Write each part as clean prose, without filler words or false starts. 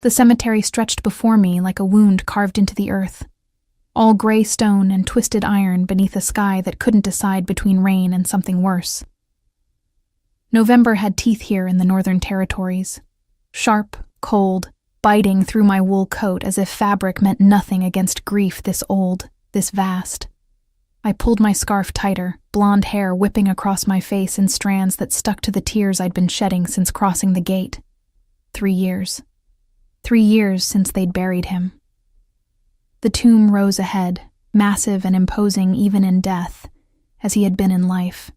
The cemetery stretched before me like a wound carved into the earth. All gray stone and twisted iron beneath a sky that couldn't decide between rain and something worse. November had teeth here in the Northern Territories. Sharp, cold, biting through my wool coat as if fabric meant nothing against grief this old, this vast. I pulled my scarf tighter, blonde hair whipping across my face in strands that stuck to the tears I'd been shedding since crossing the gate. 3 years. 3 years since they'd buried him. The tomb rose ahead, massive and imposing even in death, as he had been in life.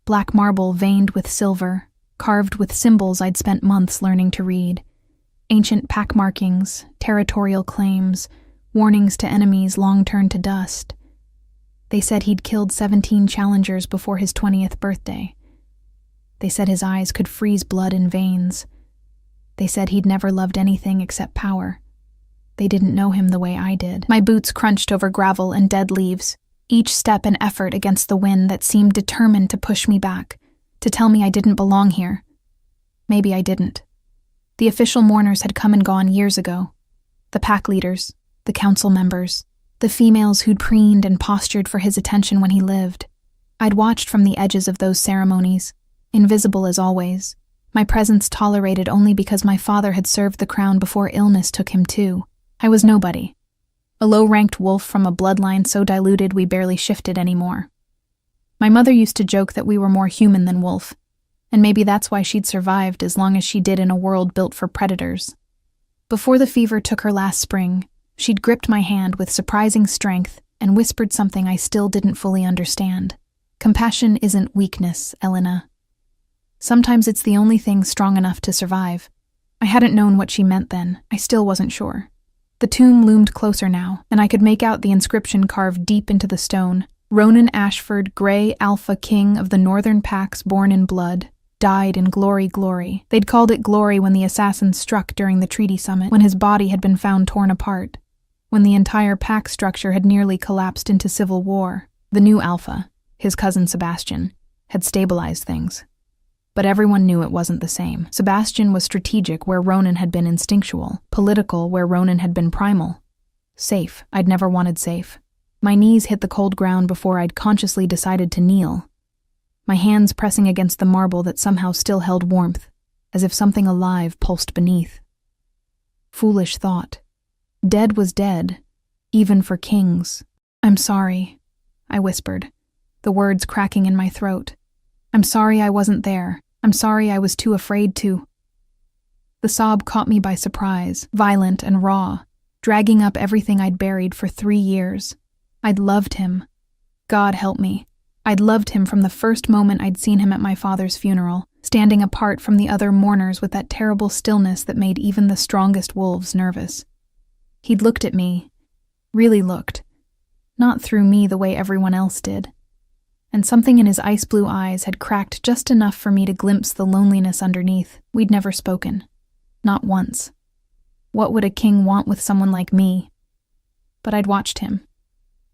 Black marble veined with silver, carved with symbols I'd spent months learning to read. Ancient pack markings, territorial claims, warnings to enemies long turned to dust. They said he'd killed 17 challengers before his 20th birthday. They said his eyes could freeze blood in veins. They said he'd never loved anything except power. They didn't know him the way I did. My boots crunched over gravel and dead leaves, each step an effort against the wind that seemed determined to push me back, to tell me I didn't belong here. Maybe I didn't. The official mourners had come and gone years ago. The pack leaders, the council members, the females who'd preened and postured for his attention when he lived. I'd watched from the edges of those ceremonies, invisible as always, my presence tolerated only because my father had served the crown before illness took him too. I was nobody. A low-ranked wolf from a bloodline so diluted we barely shifted anymore. My mother used to joke that we were more human than wolf, and maybe that's why she'd survived as long as she did in a world built for predators. Before the fever took her last spring, she'd gripped my hand with surprising strength and whispered something I still didn't fully understand. Compassion isn't weakness, Elena. Sometimes it's the only thing strong enough to survive. I hadn't known what she meant then. I still wasn't sure. The tomb loomed closer now, and I could make out the inscription carved deep into the stone. Ronan Ashford, Grey Alpha King of the Northern Packs born in blood, died in glory, glory. They'd called it glory when the assassin struck during the treaty summit, when his body had been found torn apart, when the entire pack structure had nearly collapsed into civil war. The new Alpha, his cousin Sebastian, had stabilized things. But everyone knew it wasn't the same. Sebastian was strategic where Ronan had been instinctual, political where Ronan had been primal. Safe. I'd never wanted safe. My knees hit the cold ground before I'd consciously decided to kneel, my hands pressing against the marble that somehow still held warmth, as if something alive pulsed beneath. Foolish thought. Dead was dead, even for kings. "I'm sorry," I whispered, the words cracking in my throat. "I'm sorry I wasn't there. I'm sorry I was too afraid to." The sob caught me by surprise, violent and raw, dragging up everything I'd buried for 3 years. I'd loved him. God help me. I'd loved him from the first moment I'd seen him at my father's funeral, standing apart from the other mourners with that terrible stillness that made even the strongest wolves nervous. He'd looked at me, really looked, not through me the way everyone else did. And something in his ice-blue eyes had cracked just enough for me to glimpse the loneliness underneath. We'd never spoken. Not once. What would a king want with someone like me? But I'd watched him.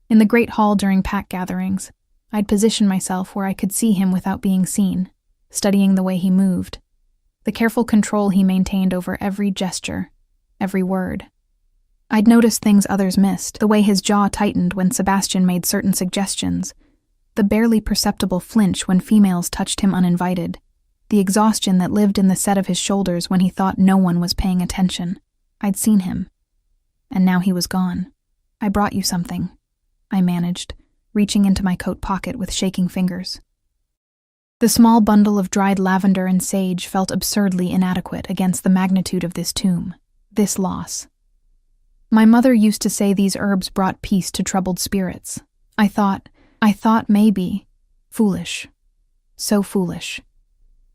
In the great hall during pack gatherings, I'd positioned myself where I could see him without being seen, studying the way he moved, the careful control he maintained over every gesture, every word. I'd noticed things others missed, the way his jaw tightened when Sebastian made certain suggestions, the barely perceptible flinch when females touched him uninvited, the exhaustion that lived in the set of his shoulders when he thought no one was paying attention. I'd seen him. And now he was gone. "I brought you something," I managed, reaching into my coat pocket with shaking fingers. The small bundle of dried lavender and sage felt absurdly inadequate against the magnitude of this tomb, this loss. My mother used to say these herbs brought peace to troubled spirits. I thought maybe. Foolish. So foolish.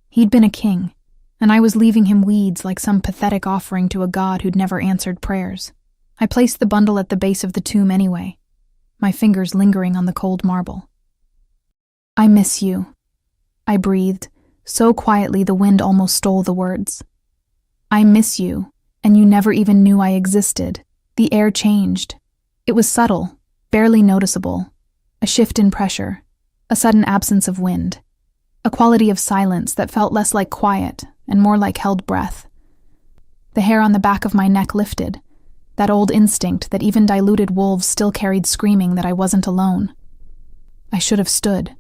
He'd been a king, and I was leaving him weeds like some pathetic offering to a god who'd never answered prayers. I placed the bundle at the base of the tomb anyway, my fingers lingering on the cold marble. "I miss you," I breathed, so quietly the wind almost stole the words. "I miss you, and you never even knew I existed." The air changed. It was subtle, barely noticeable. A shift in pressure, a sudden absence of wind, a quality of silence that felt less like quiet and more like held breath. The hair on the back of my neck lifted, that old instinct that even diluted wolves still carried, screaming that I wasn't alone. I should have stood,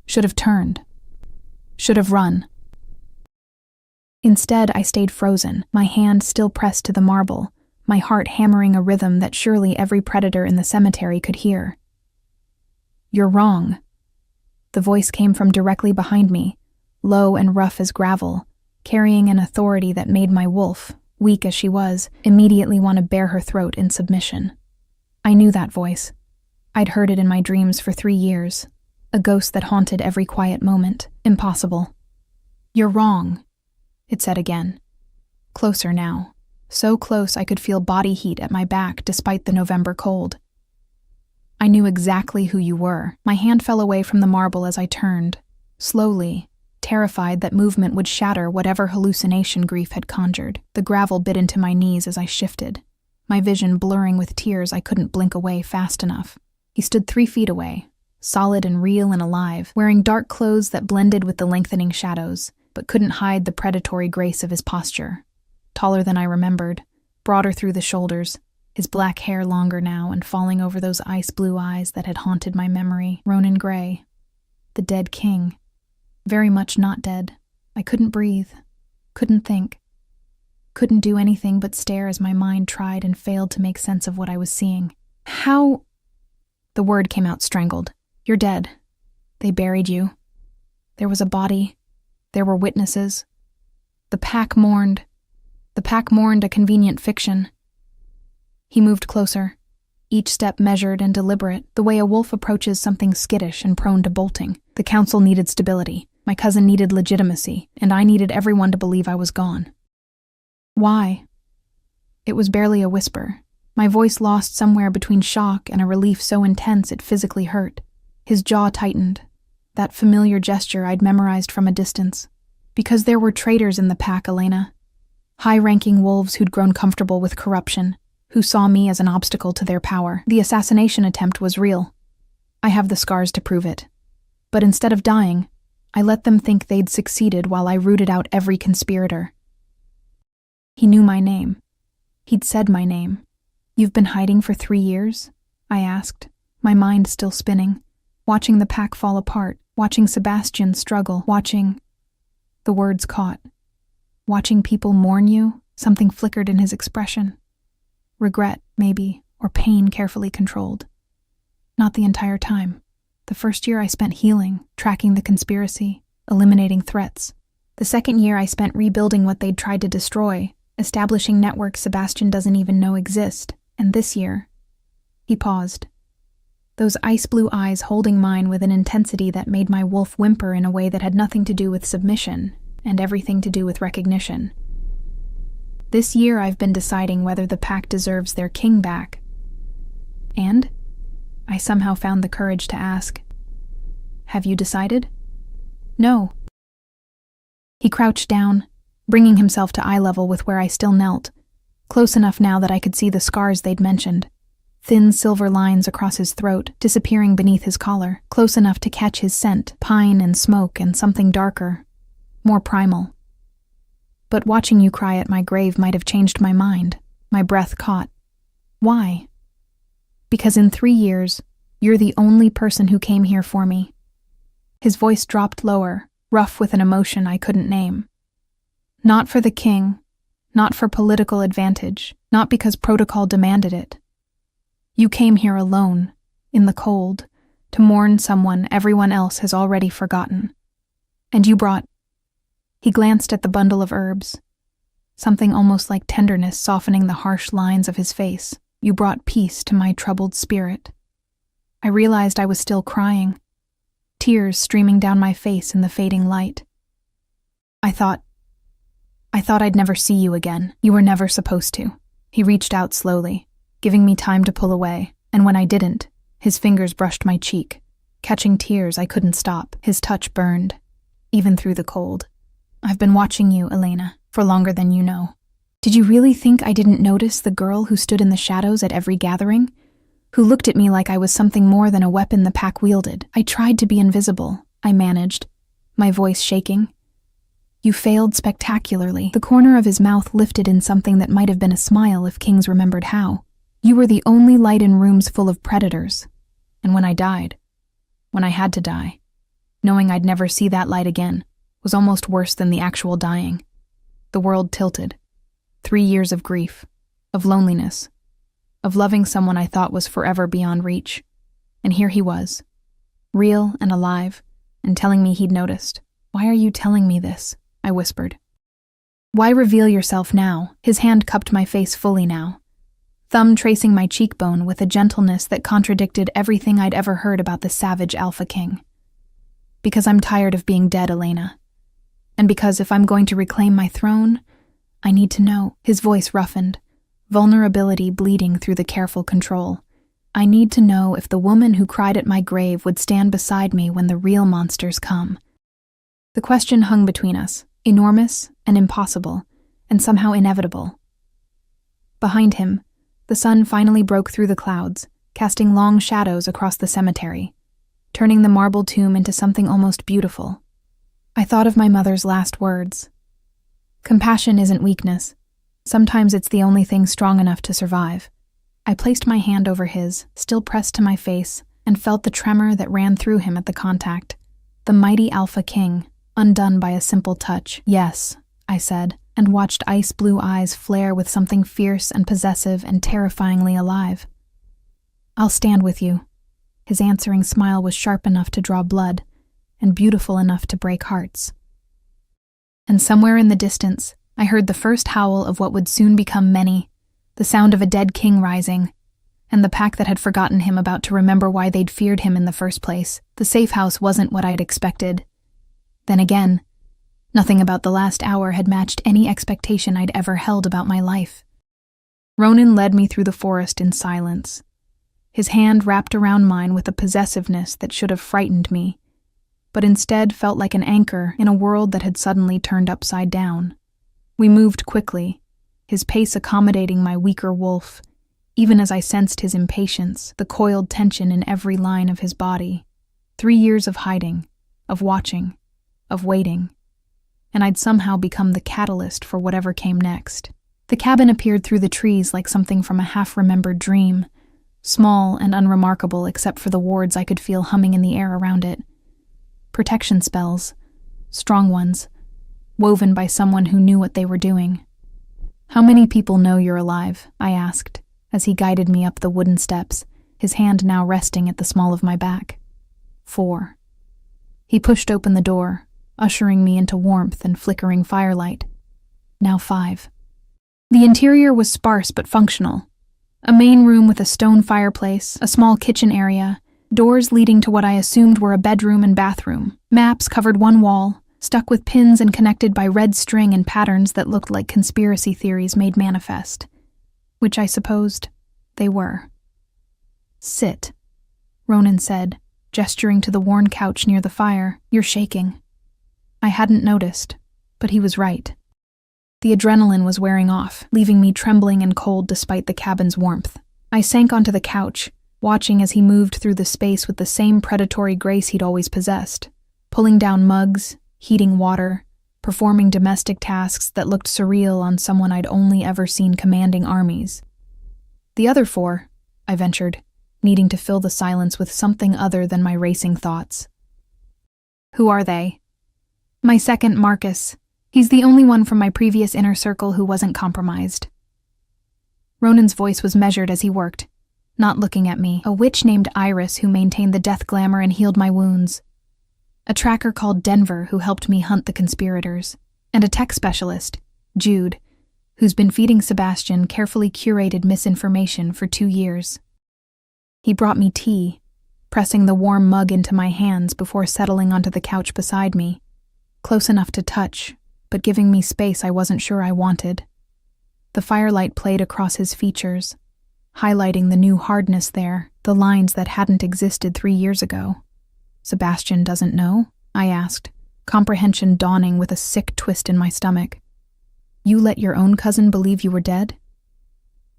should have turned, should have run. Instead, I stayed frozen, my hand still pressed to the marble, my heart hammering a rhythm that surely every predator in the cemetery could hear. "You're wrong." The voice came from directly behind me, low and rough as gravel, carrying an authority that made my wolf, weak as she was, immediately want to bare her throat in submission. I knew that voice. I'd heard it in my dreams for 3 years, a ghost that haunted every quiet moment. Impossible. "You're wrong," it said again. Closer now, so close I could feel body heat at my back despite the November cold. "I knew exactly who you were." My hand fell away from the marble as I turned, slowly, terrified that movement would shatter whatever hallucination grief had conjured. The gravel bit into my knees as I shifted, my vision blurring with tears I couldn't blink away fast enough. He stood 3 feet away, solid and real and alive, wearing dark clothes that blended with the lengthening shadows, but couldn't hide the predatory grace of his posture. Taller than I remembered, broader through the shoulders, his black hair longer now and falling over those ice-blue eyes that had haunted my memory. Ronan Gray. The dead king. Very much not dead. I couldn't breathe. Couldn't think. Couldn't do anything but stare as my mind tried and failed to make sense of what I was seeing. "How?" The word came out strangled. "You're dead. They buried you. There was a body. There were witnesses. The pack mourned. The pack mourned a convenient fiction." He moved closer, each step measured and deliberate, the way a wolf approaches something skittish and prone to bolting. The council needed stability. My cousin needed legitimacy, and I needed everyone to believe I was gone. "Why?" It was barely a whisper, my voice lost somewhere between shock and a relief so intense it physically hurt. His jaw tightened, that familiar gesture I'd memorized from a distance. "Because there were traitors in the pack, Elena. High-ranking wolves who'd grown comfortable with corruption, who saw me as an obstacle to their power. The assassination attempt was real. I have the scars to prove it. But instead of dying, I let them think they'd succeeded while I rooted out every conspirator." He knew my name. He'd said my name. "You've been hiding for 3 years?" I asked, my mind still spinning, watching the pack fall apart, watching Sebastian struggle, watching... The words caught. "Watching people mourn you?" Something flickered in his expression. Regret, maybe, or pain carefully controlled. "Not the entire time. The first year I spent healing, tracking the conspiracy, eliminating threats. The second year I spent rebuilding what they'd tried to destroy, establishing networks Sebastian doesn't even know exist. And this year..." He paused, those ice-blue eyes holding mine with an intensity that made my wolf whimper in a way that had nothing to do with submission and everything to do with recognition. "This year I've been deciding whether the pack deserves their king back." "And?" I somehow found the courage to ask. "Have you decided?" "No." He crouched down, bringing himself to eye level with where I still knelt, close enough now that I could see the scars they'd mentioned. Thin silver lines across his throat, disappearing beneath his collar, close enough to catch his scent, pine and smoke and something darker, more primal. "But watching you cry at my grave might have changed my mind." My breath caught. "Why?" "Because in 3 years, you're the only person who came here for me." His voice dropped lower, rough with an emotion I couldn't name. "Not for the king, not for political advantage, not because protocol demanded it. You came here alone, in the cold, to mourn someone everyone else has already forgotten. And you brought..." He glanced at the bundle of herbs, something almost like tenderness softening the harsh lines of his face. "You brought peace to my troubled spirit." I realized I was still crying, tears streaming down my face in the fading light. I thought I'd never see you again. You were never supposed to." He reached out slowly, giving me time to pull away, and when I didn't, his fingers brushed my cheek, catching tears I couldn't stop. His touch burned, even through the cold. "I've been watching you, Elena, for longer than you know. Did you really think I didn't notice the girl who stood in the shadows at every gathering? Who looked at me like I was something more than a weapon the pack wielded? I tried to be invisible," I managed, my voice shaking. You failed spectacularly." The corner of his mouth lifted in something that might have been a smile if kings remembered how. "You were the only light in rooms full of predators. And when I died, when I had to die, knowing I'd never see that light again was almost worse than the actual dying." The world tilted. 3 years of grief, of loneliness, of loving someone I thought was forever beyond reach. And here he was, real and alive, and telling me he'd noticed. "Why are you telling me this?" I whispered. "Why reveal yourself now?" His hand cupped my face fully now, thumb tracing my cheekbone with a gentleness that contradicted everything I'd ever heard about the savage Alpha King. "Because I'm tired of being dead, Elena. And because if I'm going to reclaim my throne, I need to know." His voice roughened, vulnerability bleeding through the careful control. "I need to know if the woman who cried at my grave would stand beside me when the real monsters come." The question hung between us, enormous and impossible, and somehow inevitable. Behind him, the sun finally broke through the clouds, casting long shadows across the cemetery, turning the marble tomb into something almost beautiful. I thought of my mother's last words. "Compassion isn't weakness. Sometimes it's the only thing strong enough to survive." I placed my hand over his, still pressed to my face, and felt the tremor that ran through him at the contact. The mighty Alpha King, undone by a simple touch. "Yes," I said, and watched ice-blue eyes flare with something fierce and possessive and terrifyingly alive. "I'll stand with you." His answering smile was sharp enough to draw blood, and beautiful enough to break hearts. And somewhere in the distance, I heard the first howl of what would soon become many, the sound of a dead king rising, and the pack that had forgotten him about to remember why they'd feared him in the first place. The safe house wasn't what I'd expected. Then again, nothing about the last hour had matched any expectation I'd ever held about my life. Ronan led me through the forest in silence, his hand wrapped around mine with a possessiveness that should have frightened me, but instead felt like an anchor in a world that had suddenly turned upside down. We moved quickly, his pace accommodating my weaker wolf, even as I sensed his impatience, the coiled tension in every line of his body. 3 years of hiding, of watching, of waiting, and I'd somehow become the catalyst for whatever came next. The cabin appeared through the trees like something from a half-remembered dream, small and unremarkable except for the wards I could feel humming in the air around it. Protection spells, strong ones, woven by someone who knew what they were doing. "How many people know you're alive?" I asked, as he guided me up the wooden steps, his hand now resting at the small of my back. 4. He pushed open the door, ushering me into warmth and flickering firelight. Now 5. The interior was sparse but functional. A main room with a stone fireplace, a small kitchen area, doors leading to what I assumed were a bedroom and bathroom. Maps covered one wall, stuck with pins and connected by red string and patterns that looked like conspiracy theories made manifest, which I supposed they were. "Sit," Ronan said, gesturing to the worn couch near the fire. "You're shaking." I hadn't noticed, but he was right. The adrenaline was wearing off, leaving me trembling and cold despite the cabin's warmth. I sank onto the couch, watching as he moved through the space with the same predatory grace he'd always possessed, pulling down mugs, heating water, performing domestic tasks that looked surreal on someone I'd only ever seen commanding armies. "The other 4, I ventured, needing to fill the silence with something other than my racing thoughts. "Who are they?" "My second, Marcus. He's the only one from my previous inner circle who wasn't compromised." Ronan's voice was measured as he worked, not looking at me. "A witch named Iris who maintained the death glamour and healed my wounds. A tracker called Denver who helped me hunt the conspirators. And a tech specialist, Jude, who's been feeding Sebastian carefully curated misinformation for 2 years. He brought me tea, pressing the warm mug into my hands before settling onto the couch beside me, close enough to touch, but giving me space I wasn't sure I wanted. The firelight played across his features, highlighting the new hardness there, the lines that hadn't existed 3 years ago. "Sebastian doesn't know?" I asked, comprehension dawning with a sick twist in my stomach. "You let your own cousin believe you were dead?"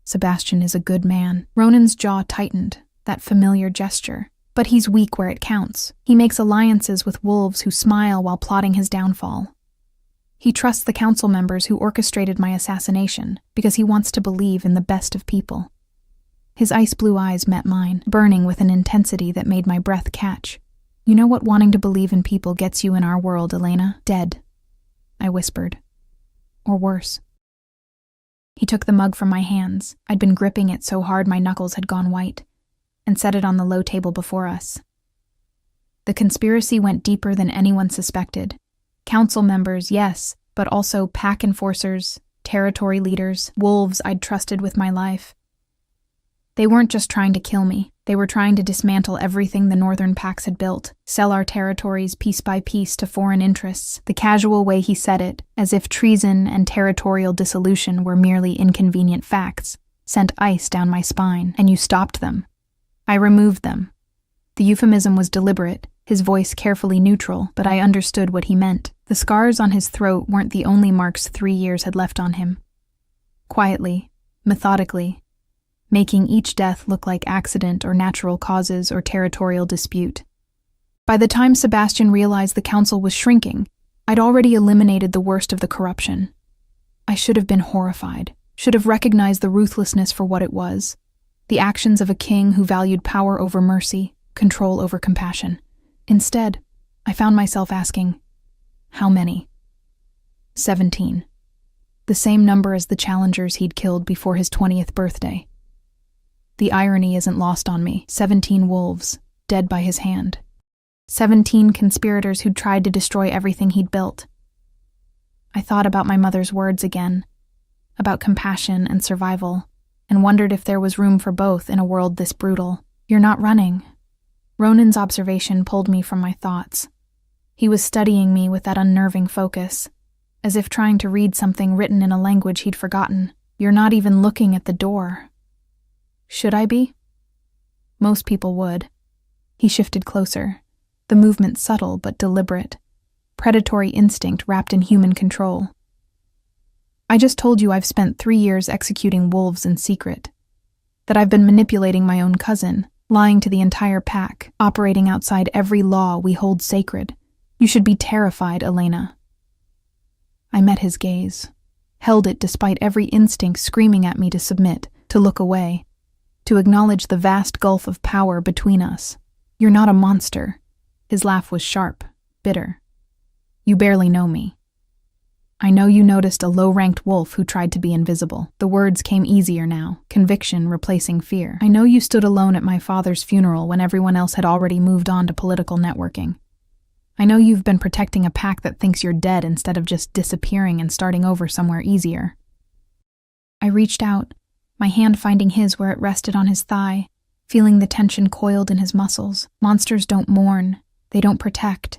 "Sebastian is a good man." Ronan's jaw tightened, that familiar gesture. "But he's weak where it counts. He makes alliances with wolves who smile while plotting his downfall." He trusts the council members who orchestrated my assassination because he wants to believe in the best of people. His ice blue eyes met mine, burning with an intensity that made my breath catch. You know what wanting to believe in people gets you in our world, Elena? Dead, I whispered. Or worse. He took the mug from my hands. I'd been gripping it so hard my knuckles had gone white, and set it on the low table before us. The conspiracy went deeper than anyone suspected. Council members, yes, but also pack enforcers, territory leaders, wolves I'd trusted with my life. They weren't just trying to kill me. They were trying to dismantle everything the northern packs had built, sell our territories piece by piece to foreign interests. The casual way he said it, as if treason and territorial dissolution were merely inconvenient facts, sent ice down my spine. And you stopped them. I removed them. The euphemism was deliberate, his voice carefully neutral, but I understood what he meant. The scars on his throat weren't the only marks 3 years had left on him. Quietly, methodically, making each death look like accident or natural causes or territorial dispute. By the time Sebastian realized the council was shrinking, I'd already eliminated the worst of the corruption. I should have been horrified, should have recognized the ruthlessness for what it was, the actions of a king who valued power over mercy, control over compassion. Instead, I found myself asking, how many? 17. The same number as the challengers he'd killed before his 20th birthday. The irony isn't lost on me. 17 wolves, dead by his hand. 17 conspirators who'd tried to destroy everything he'd built. I thought about my mother's words again, about compassion and survival, and wondered if there was room for both in a world this brutal. You're not running. Ronan's observation pulled me from my thoughts. He was studying me with that unnerving focus, as if trying to read something written in a language he'd forgotten. You're not even looking at the door. Should I be? Most people would. He shifted closer, the movement subtle but deliberate, predatory instinct wrapped in human control. I just told you I've spent 3 years executing wolves in secret, that I've been manipulating my own cousin, lying to the entire pack, operating outside every law we hold sacred. You should be terrified, Elena. I met his gaze, held it despite every instinct screaming at me to submit, to look away, to acknowledge the vast gulf of power between us. You're not a monster. His laugh was sharp, bitter. You barely know me. I know you noticed a low-ranked wolf who tried to be invisible. The words came easier now, conviction replacing fear. I know you stood alone at my father's funeral when everyone else had already moved on to political networking. I know you've been protecting a pack that thinks you're dead instead of just disappearing and starting over somewhere easier. I reached out, my hand finding his where it rested on his thigh, feeling the tension coiled in his muscles. Monsters don't mourn. They don't protect.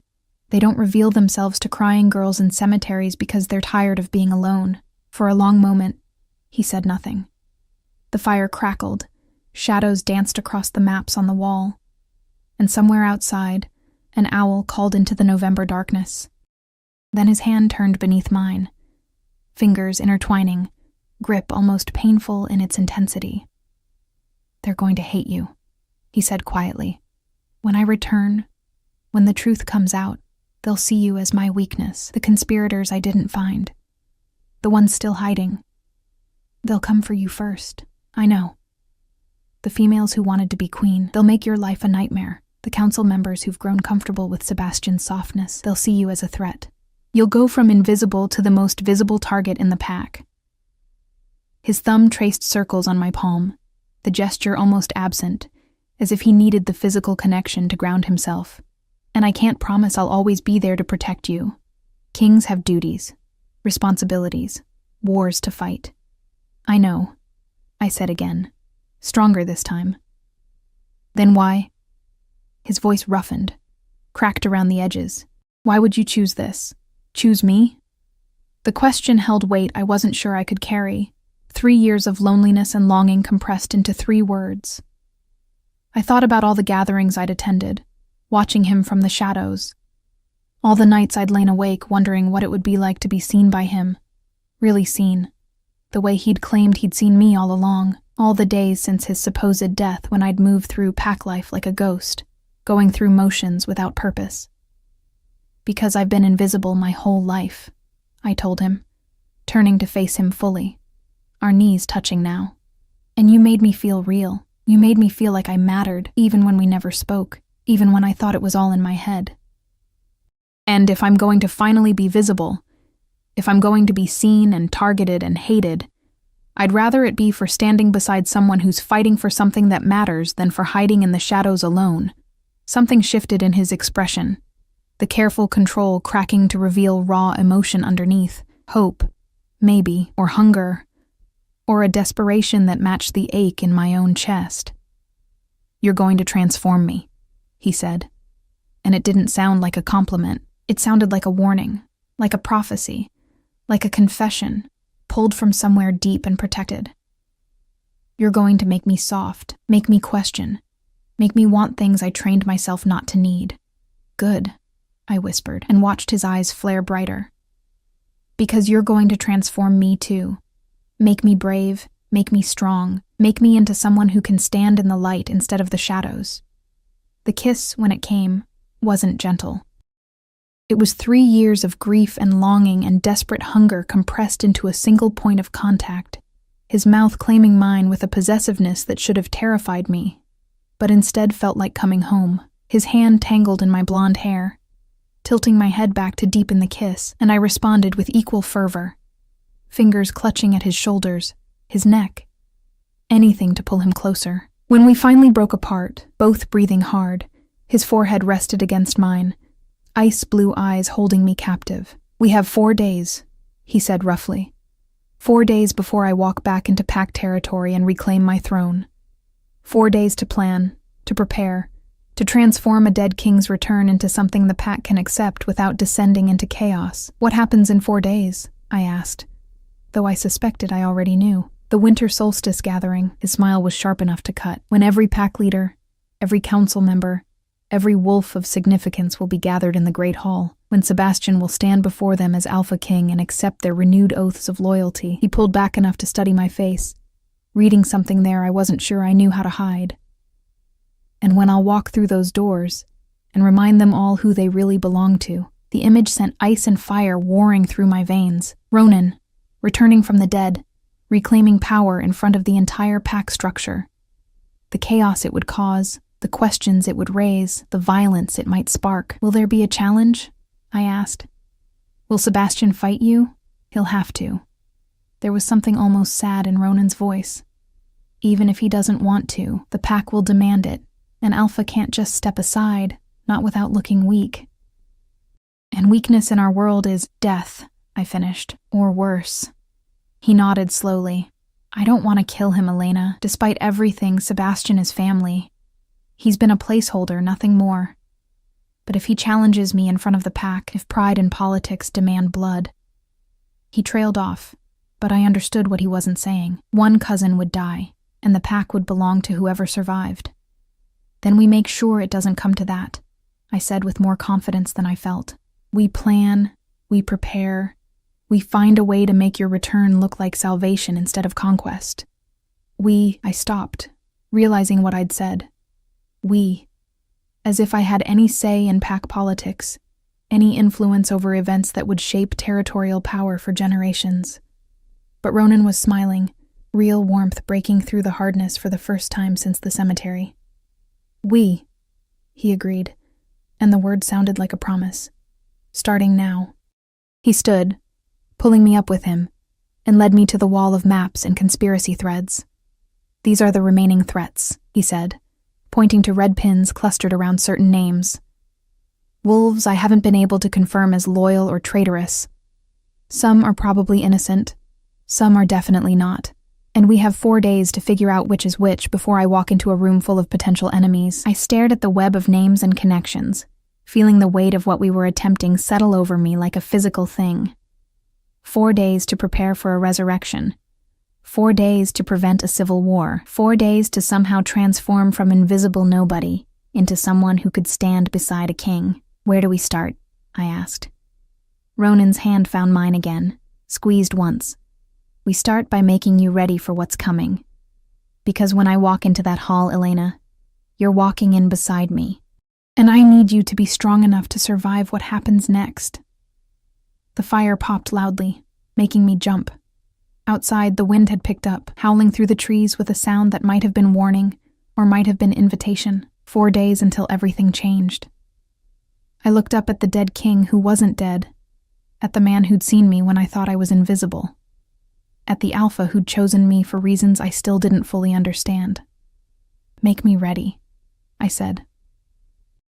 They don't reveal themselves to crying girls in cemeteries because they're tired of being alone. For a long moment, he said nothing. The fire crackled. Shadows danced across the maps on the wall. And somewhere outside, an owl called into the November darkness. Then his hand turned beneath mine, fingers intertwining, grip almost painful in its intensity. They're going to hate you, he said quietly. When I return, when the truth comes out, they'll see you as my weakness, the conspirators I didn't find, the ones still hiding. They'll come for you first, I know. The females who wanted to be queen, they'll make your life a nightmare. The council members who've grown comfortable with Sebastian's softness, they'll see you as a threat. You'll go from invisible to the most visible target in the pack. His thumb traced circles on my palm, the gesture almost absent, as if he needed the physical connection to ground himself. And I can't promise I'll always be there to protect you. Kings have duties, responsibilities, wars to fight. I know, I said again, stronger this time. Then why? His voice roughened, cracked around the edges. Why would you choose this? Choose me? The question held weight I wasn't sure I could carry. 3 years of loneliness and longing compressed into 3 words. I thought about all the gatherings I'd attended, watching him from the shadows. All the nights I'd lain awake wondering what it would be like to be seen by him. Really seen. The way he'd claimed he'd seen me all along. All the days since his supposed death when I'd moved through pack life like a ghost, going through motions without purpose. Because I've been invisible my whole life, I told him, turning to face him fully, our knees touching now. And you made me feel real. You made me feel like I mattered, even when we never spoke, even when I thought it was all in my head. And if I'm going to finally be visible, if I'm going to be seen and targeted and hated, I'd rather it be for standing beside someone who's fighting for something that matters than for hiding in the shadows alone. Something shifted in his expression, the careful control cracking to reveal raw emotion underneath, hope, maybe, or hunger, or a desperation that matched the ache in my own chest. "You're going to transform me," he said. And it didn't sound like a compliment. It sounded like a warning, like a prophecy, like a confession, pulled from somewhere deep and protected. "You're going to make me soft, make me question, make me want things I trained myself not to need." "Good," I whispered, and watched his eyes flare brighter. "Because you're going to transform me too. Make me brave, make me strong, make me into someone who can stand in the light instead of the shadows." The kiss, when it came, wasn't gentle. It was 3 years of grief and longing and desperate hunger compressed into a single point of contact, his mouth claiming mine with a possessiveness that should have terrified me, but instead felt like coming home, his hand tangled in my blonde hair, tilting my head back to deepen the kiss, and I responded with equal fervor, fingers clutching at his shoulders, his neck, anything to pull him closer. When we finally broke apart, both breathing hard, his forehead rested against mine, ice blue eyes holding me captive. "We have 4 days, he said roughly. 4 days before I walk back into pack territory and reclaim my throne. 4 days to plan, to prepare, to transform a dead king's return into something the pack can accept without descending into chaos. What happens in 4 days? I asked, though I suspected I already knew. The winter solstice gathering, his smile was sharp enough to cut, when every pack leader, every council member, every wolf of significance will be gathered in the Great Hall, when Sebastian will stand before them as Alpha King and accept their renewed oaths of loyalty. He pulled back enough to study my face, reading something there I wasn't sure I knew how to hide. "And when I'll walk through those doors and remind them all who they really belong to." The image sent ice and fire warring through my veins. Ronan, returning from the dead, reclaiming power in front of the entire pack structure. The chaos it would cause, the questions it would raise, the violence it might spark. "Will there be a challenge?" I asked. "Will Sebastian fight you? He'll have to." There was something almost sad in Ronan's voice. "Even if he doesn't want to, the pack will demand it, and Alpha can't just step aside, not without looking weak." "And weakness in our world is death," I finished, "or worse." He nodded slowly. "I don't want to kill him, Elena. Despite everything, Sebastian is family. He's been a placeholder, nothing more. But if he challenges me in front of the pack, if pride and politics demand blood..." He trailed off, but I understood what he wasn't saying. One cousin would die, and the pack would belong to whoever survived. "Then we make sure it doesn't come to that," I said with more confidence than I felt. "We plan, we prepare, we find a way to make your return look like salvation instead of conquest. I stopped, realizing what I'd said. We, as if I had any say in pack politics, any influence over events that would shape territorial power for generations. But Ronan was smiling, real warmth breaking through the hardness for the first time since the cemetery. "We," he agreed, and the word sounded like a promise. "Starting now." He stood, pulling me up with him, and led me to the wall of maps and conspiracy threads. "These are the remaining threats," he said, pointing to red pins clustered around certain names. "Wolves I haven't been able to confirm as loyal or traitorous. Some are probably innocent, some are definitely not. And we have 4 days to figure out which is which before I walk into a room full of potential enemies." I stared at the web of names and connections, feeling the weight of what we were attempting settle over me like a physical thing. 4 days to prepare for a resurrection. 4 days to prevent a civil war. 4 days to somehow transform from invisible nobody into someone who could stand beside a king. "Where do we start?" I asked. Ronan's hand found mine again, squeezed once. "We start by making you ready for what's coming. Because when I walk into that hall, Elena, you're walking in beside me. And I need you to be strong enough to survive what happens next." The fire popped loudly, making me jump. Outside, the wind had picked up, howling through the trees with a sound that might have been warning or might have been invitation. 4 days until everything changed. I looked up at the dead king who wasn't dead, at the man who'd seen me when I thought I was invisible, at the alpha who'd chosen me for reasons I still didn't fully understand. "Make me ready," I said.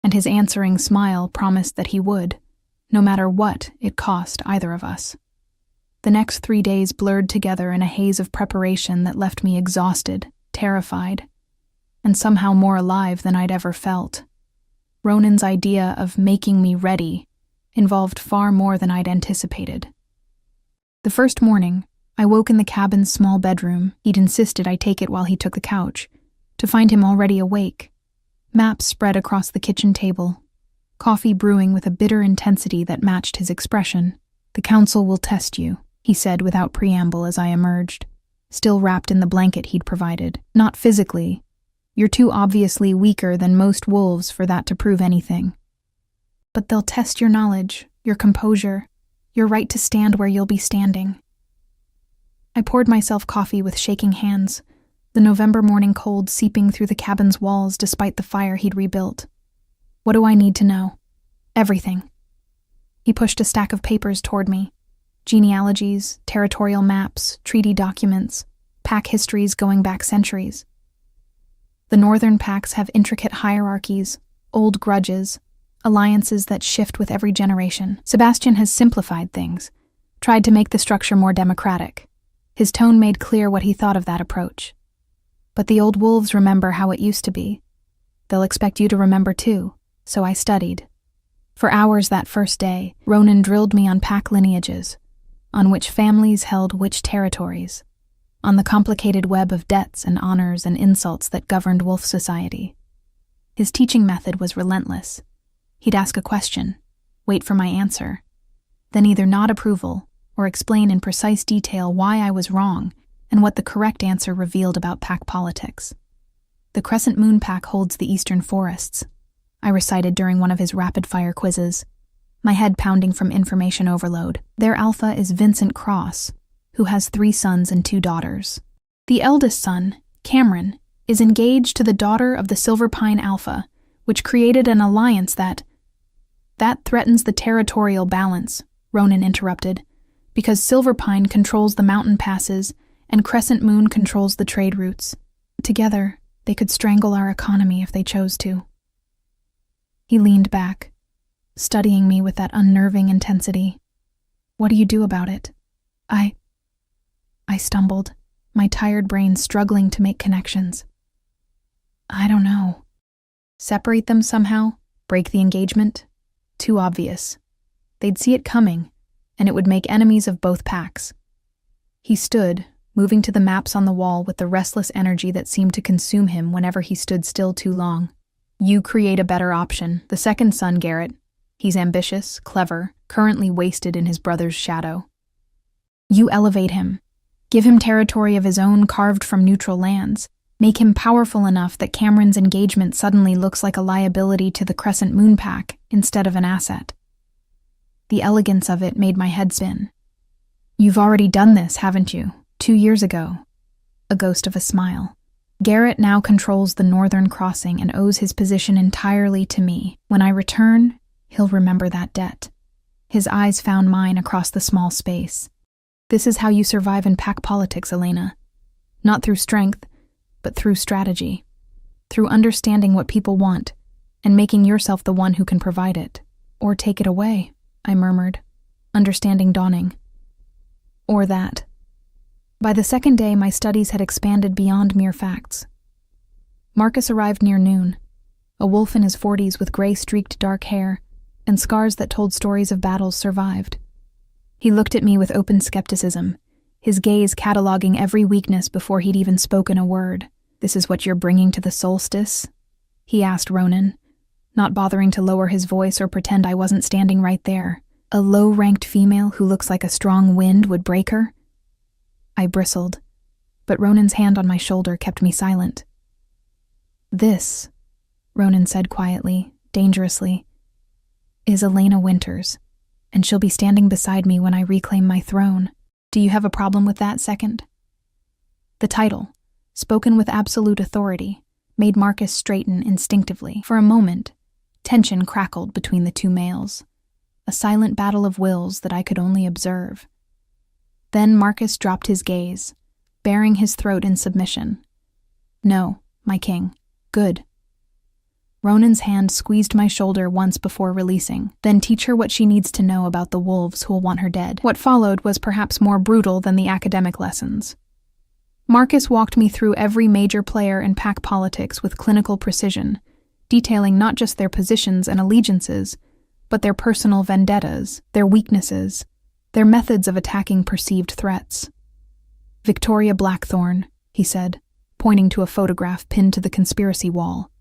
And his answering smile promised that he would, no matter what it cost either of us. The next 3 days blurred together in a haze of preparation that left me exhausted, terrified, and somehow more alive than I'd ever felt. Ronan's idea of making me ready involved far more than I'd anticipated. The first morning, I woke in the cabin's small bedroom, he'd insisted I take it while he took the couch, to find him already awake. Maps spread across the kitchen table, coffee brewing with a bitter intensity that matched his expression. "The council will test you," he said without preamble as I emerged, still wrapped in the blanket he'd provided. "Not physically. You're too obviously weaker than most wolves for that to prove anything. But they'll test your knowledge, your composure, your right to stand where you'll be standing." I poured myself coffee with shaking hands, the November morning cold seeping through the cabin's walls despite the fire he'd rebuilt. "What do I need to know?" "Everything." He pushed a stack of papers toward me. Genealogies, territorial maps, treaty documents, pack histories going back centuries. The northern packs have intricate hierarchies, old grudges, alliances that shift with every generation. Sebastian has simplified things, tried to make the structure more democratic. His tone made clear what he thought of that approach. But the old wolves remember how it used to be. They'll expect you to remember too, so I studied. For hours that first day, Ronan drilled me on pack lineages, on which families held which territories, on the complicated web of debts and honors and insults that governed wolf society. His teaching method was relentless. He'd ask a question, wait for my answer, then either nod approval or explain in precise detail why I was wrong and what the correct answer revealed about pack politics. "The Crescent Moon Pack holds the eastern forests," I recited during one of his rapid-fire quizzes, my head pounding from information overload. "Their alpha is Vincent Cross, who has 3 sons and 2 daughters. The eldest son, Cameron, is engaged to the daughter of the Silver Pine Alpha, which created an alliance that threatens the territorial balance," Ronan interrupted, "because Silver Pine controls the mountain passes and Crescent Moon controls the trade routes. Together, they could strangle our economy if they chose to." He leaned back, studying me with that unnerving intensity. "What do you do about it?" I stumbled, my tired brain struggling to make connections. "I don't know. Separate them somehow? Break the engagement? Too obvious. They'd see it coming, and it would make enemies of both packs." He stood, moving to the maps on the wall with the restless energy that seemed to consume him whenever he stood still too long. "You create a better option. The second son, Garrett. He's ambitious, clever, currently wasted in his brother's shadow. You elevate him. Give him territory of his own carved from neutral lands. Make him powerful enough that Cameron's engagement suddenly looks like a liability to the Crescent Moon Pack instead of an asset." The elegance of it made my head spin. "You've already done this, haven't you? 2 years ago." A ghost of a smile. "Garrett now controls the northern crossing and owes his position entirely to me. When I return, he'll remember that debt." His eyes found mine across the small space. "This is how you survive in pack politics, Elena. Not through strength, but through strategy. Through understanding what people want, and making yourself the one who can provide it. Or take it away," I murmured, understanding dawning. "Or that." By the second day, my studies had expanded beyond mere facts. Marcus arrived near noon, a wolf in his 40s with gray-streaked dark hair and scars that told stories of battles survived. He looked at me with open skepticism, his gaze cataloging every weakness before he'd even spoken a word. "This is what you're bringing to the solstice?" he asked Ronan, not bothering to lower his voice or pretend I wasn't standing right there. "A low-ranked female who looks like a strong wind would break her?" I bristled, but Ronan's hand on my shoulder kept me silent. "This," Ronan said quietly, dangerously, "is Elena Winters, and she'll be standing beside me when I reclaim my throne. Do you have a problem with that, second? The title, spoken with absolute authority, made Marcus straighten instinctively. For a moment, tension crackled between the two males, a silent battle of wills that I could only observe. Then Marcus dropped his gaze, baring his throat in submission. No, my king. Good. Ronan's hand squeezed my shoulder once before releasing. Then teach her what she needs to know about the wolves who'll want her dead. What followed was perhaps more brutal than the academic lessons. Marcus walked me through every major player in pack politics with clinical precision, detailing not just their positions and allegiances, but their personal vendettas, their weaknesses, their methods of attacking perceived threats. Victoria Blackthorne, he said, pointing to a photograph pinned to the conspiracy wall.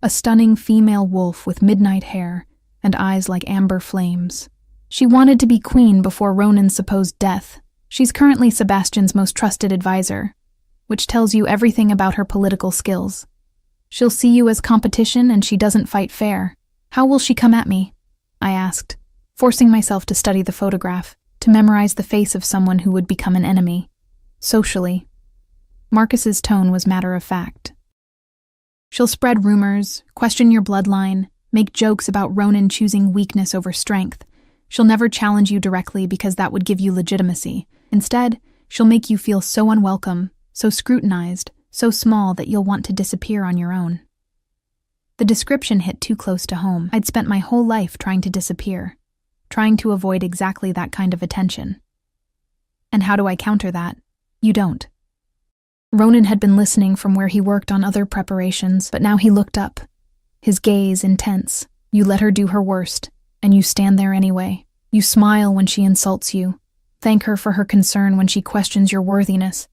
A stunning female wolf with midnight hair and eyes like amber flames. She wanted to be queen before Ronan's supposed death. She's currently Sebastian's most trusted advisor, which tells you everything about her political skills. She'll see you as competition and she doesn't fight fair. How will she come at me? I asked, forcing myself to study the photograph, to memorize the face of someone who would become an enemy. Socially. Marcus's tone was matter of fact. She'll spread rumors, question your bloodline, make jokes about Ronan choosing weakness over strength. She'll never challenge you directly because that would give you legitimacy. Instead, she'll make you feel so unwelcome, so scrutinized, so small that you'll want to disappear on your own. The description hit too close to home. I'd spent my whole life trying to disappear, trying to avoid exactly that kind of attention. And how do I counter that? You don't. Ronan had been listening from where he worked on other preparations, but now he looked up, his gaze intense. You let her do her worst, and you stand there anyway. You smile when she insults you, thank her for her concern when she questions your worthiness,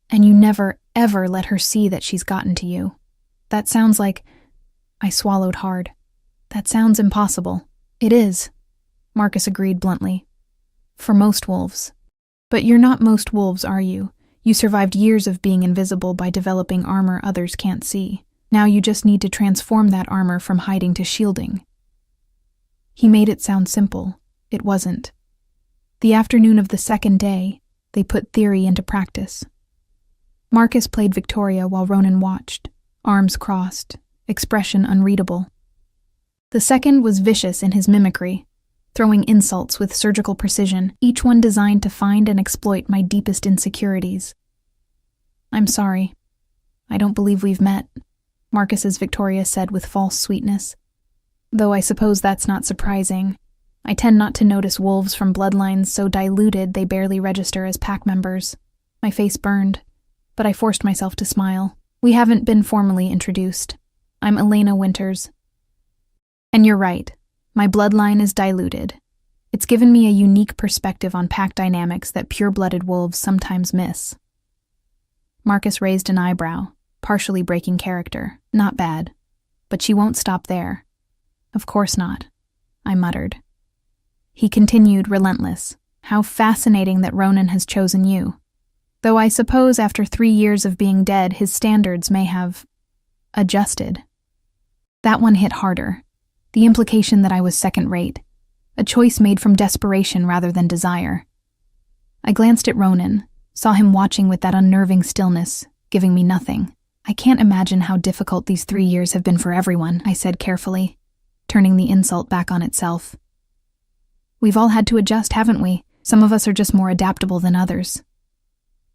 and you never, ever let her see that she's gotten to you. That sounds like... I swallowed hard. That sounds impossible. It is, Marcus agreed bluntly. For most wolves. But you're not most wolves, are you? You survived years of being invisible by developing armor others can't see. Now you just need to transform that armor from hiding to shielding. He made it sound simple. It wasn't. The afternoon of the second day, they put theory into practice. Marcus played Victoria while Ronan watched, arms crossed, expression unreadable. The second was vicious in his mimicry, throwing insults with surgical precision, each one designed to find and exploit my deepest insecurities. I'm sorry. I don't believe we've met, Marcus's Victoria said with false sweetness. Though I suppose that's not surprising. I tend not to notice wolves from bloodlines so diluted they barely register as pack members. My face burned, but I forced myself to smile. We haven't been formally introduced. I'm Elena Winters. And you're right. My bloodline is diluted. It's given me a unique perspective on pack dynamics that pure-blooded wolves sometimes miss. Marcus raised an eyebrow, partially breaking character. Not bad. But she won't stop there. Of course not, I muttered. He continued, relentless. How fascinating that Ronan has chosen you. Though I suppose after 3 years of being dead, his standards may have adjusted. That one hit harder. The implication that I was second-rate, a choice made from desperation rather than desire. I glanced at Ronan, saw him watching with that unnerving stillness, giving me nothing. I can't imagine how difficult these 3 years have been for everyone, I said carefully, turning the insult back on itself. We've all had to adjust, haven't we? Some of us are just more adaptable than others.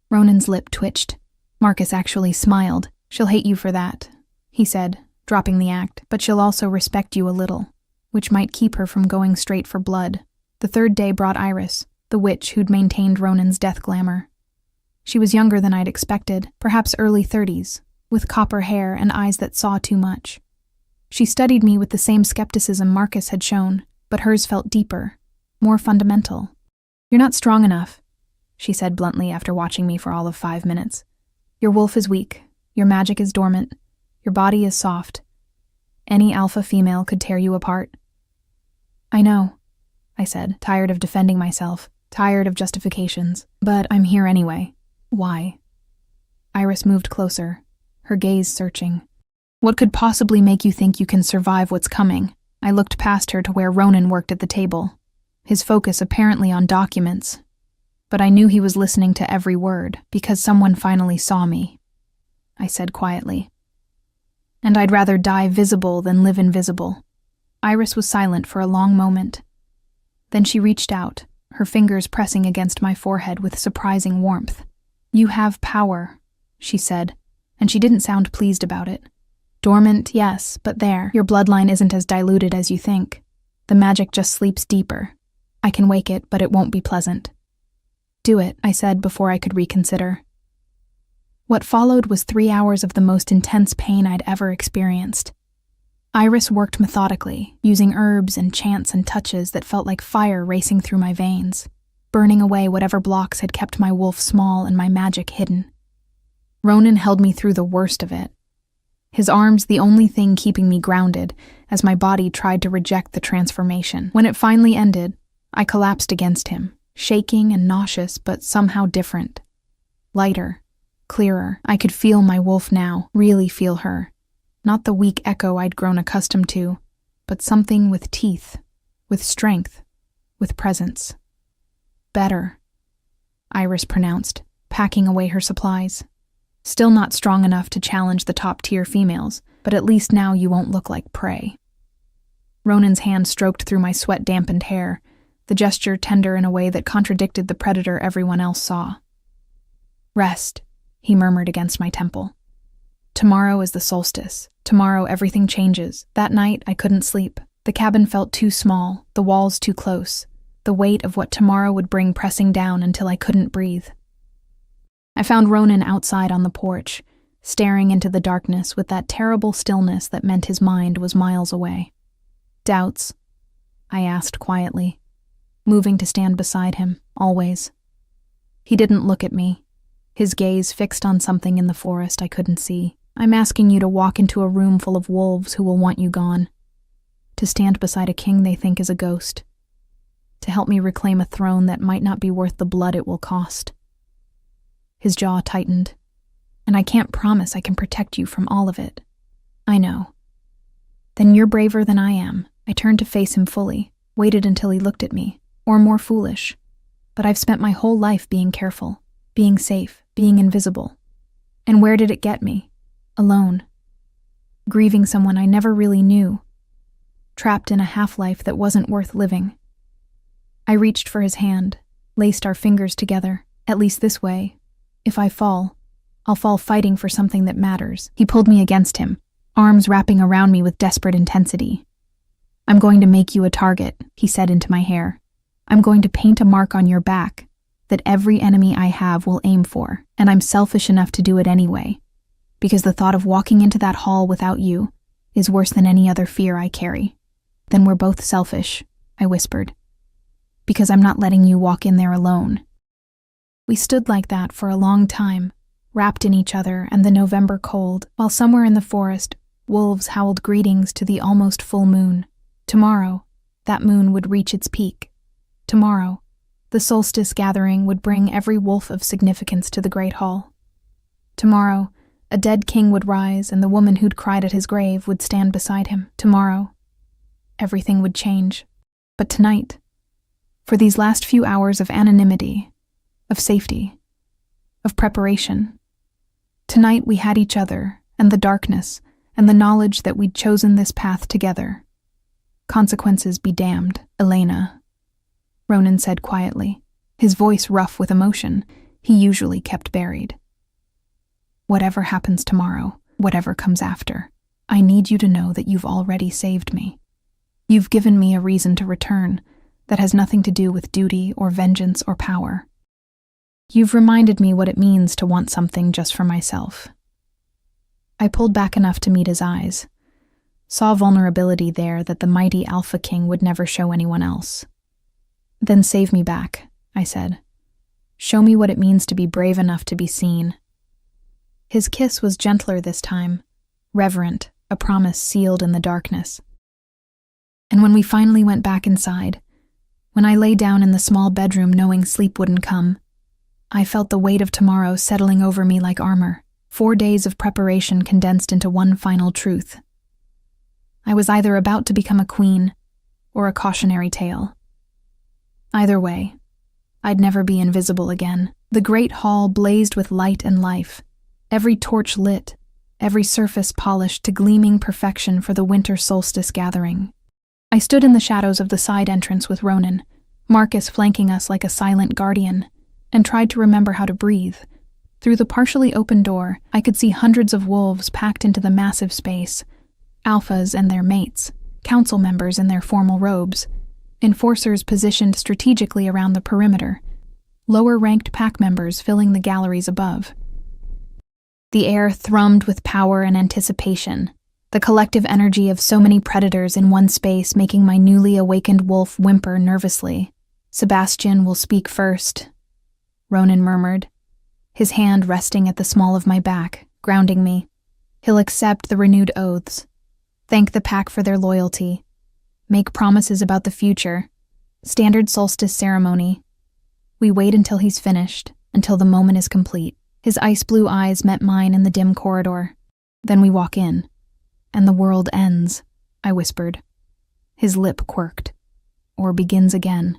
Ronan's lip twitched. Marcus actually smiled. She'll hate you for that, he said, dropping the act, but she'll also respect you a little, which might keep her from going straight for blood. The third day brought Iris, the witch who'd maintained Ronan's death glamour. She was younger than I'd expected, perhaps early 30s, with copper hair and eyes that saw too much. She studied me with the same skepticism Marcus had shown, but hers felt deeper, more fundamental. You're not strong enough, she said bluntly after watching me for all of 5 minutes. Your wolf is weak, your magic is dormant, your body is soft. Any alpha female could tear you apart. I know, I said, tired of defending myself, tired of justifications. But I'm here anyway. Why? Iris moved closer, her gaze searching. What could possibly make you think you can survive what's coming? I looked past her to where Ronan worked at the table. his focus apparently on documents. But I knew he was listening to every word, because someone finally saw me, I said quietly. And I'd rather die visible than live invisible. Iris was silent for a long moment. Then she reached out, her fingers pressing against my forehead with surprising warmth. You have power, she said, and she didn't sound pleased about it. Dormant, yes, but there, your bloodline isn't as diluted as you think. The magic just sleeps deeper. I can wake it, but it won't be pleasant. Do it, I said before I could reconsider. What followed was 3 hours of the most intense pain I'd ever experienced. Iris worked methodically, using herbs and chants and touches that felt like fire racing through my veins, burning away whatever blocks had kept my wolf small and my magic hidden. Ronan held me through the worst of it, his arms the only thing keeping me grounded as my body tried to reject the transformation. When it finally ended, I collapsed against him, shaking and nauseous but somehow different. Lighter, clearer. I could feel my wolf now, really feel her. Not the weak echo I'd grown accustomed to, but something with teeth, with strength, with presence. Better, Iris pronounced, packing away her supplies. Still not strong enough to challenge the top-tier females, but at least now you won't look like prey. Ronan's hand stroked through my sweat-dampened hair, the gesture tender in a way that contradicted the predator everyone else saw. Rest, he murmured against my temple. Tomorrow is the solstice. Tomorrow everything changes. That night I couldn't sleep. The cabin felt too small, the walls too close, the weight of what tomorrow would bring pressing down until I couldn't breathe. I found Ronan outside on the porch, staring into the darkness with that terrible stillness that meant his mind was miles away. Doubts? I asked quietly, moving to stand beside him, always. He didn't look at me, his gaze fixed on something in the forest I couldn't see. I'm asking you to walk into a room full of wolves who will want you gone. To stand beside a king they think is a ghost. To help me reclaim a throne that might not be worth the blood it will cost. His jaw tightened. And I can't promise I can protect you from all of it. I know. Then you're braver than I am. I turned to face him fully, waited until he looked at me, or more foolish. But I've spent my whole life being careful, being safe, being invisible. And where did it get me? Alone. Grieving someone I never really knew. Trapped in a half-life that wasn't worth living. I reached for his hand, laced our fingers together, at least this way. If I fall, I'll fall fighting for something that matters. He pulled me against him, arms wrapping around me with desperate intensity. I'm going to make you a target, he said into my hair. I'm going to paint a mark on your back that every enemy I have will aim for, and I'm selfish enough to do it anyway, because the thought of walking into that hall without you is worse than any other fear I carry. Then we're both selfish, I whispered, because I'm not letting you walk in there alone. We stood like that for a long time, wrapped in each other and the November cold, while somewhere in the forest, wolves howled greetings to the almost full moon. Tomorrow, that moon would reach its peak. Tomorrow, the solstice gathering would bring every wolf of significance to the great hall. Tomorrow, a dead king would rise and the woman who'd cried at his grave would stand beside him. Tomorrow, everything would change. But tonight, for these last few hours of anonymity, of safety, of preparation, tonight we had each other and the darkness and the knowledge that we'd chosen this path together. Consequences be damned, Elena, Ronan said quietly, his voice rough with emotion he usually kept buried. Whatever happens tomorrow, whatever comes after, I need you to know that you've already saved me. You've given me a reason to return that has nothing to do with duty or vengeance or power. You've reminded me what it means to want something just for myself. I pulled back enough to meet his eyes, saw vulnerability there that the mighty Alpha King would never show anyone else. Then save me back, I said. Show me what it means to be brave enough to be seen. His kiss was gentler this time, reverent, a promise sealed in the darkness. And when we finally went back inside, when I lay down in the small bedroom knowing sleep wouldn't come, I felt the weight of tomorrow settling over me like armor, 4 days of preparation condensed into one final truth. I was either about to become a queen or a cautionary tale. Either way, I'd never be invisible again. The great hall blazed with light and life, every torch lit, every surface polished to gleaming perfection for the winter solstice gathering. I stood in the shadows of the side entrance with Ronan, Marcus flanking us like a silent guardian, and tried to remember how to breathe. Through the partially open door, I could see hundreds of wolves packed into the massive space, alphas and their mates, council members in their formal robes, enforcers positioned strategically around the perimeter, lower-ranked pack members filling the galleries above. The air thrummed with power and anticipation, the collective energy of so many predators in one space making my newly awakened wolf whimper nervously. "Sebastian will speak first," Ronan murmured, his hand resting at the small of my back, grounding me. "He'll accept the renewed oaths, thank the pack for their loyalty, make promises about the future, standard solstice ceremony. We wait until he's finished, until the moment is complete." His ice-blue eyes met mine in the dim corridor. "Then we walk in, and the world ends," I whispered. His lip quirked. "Or begins again."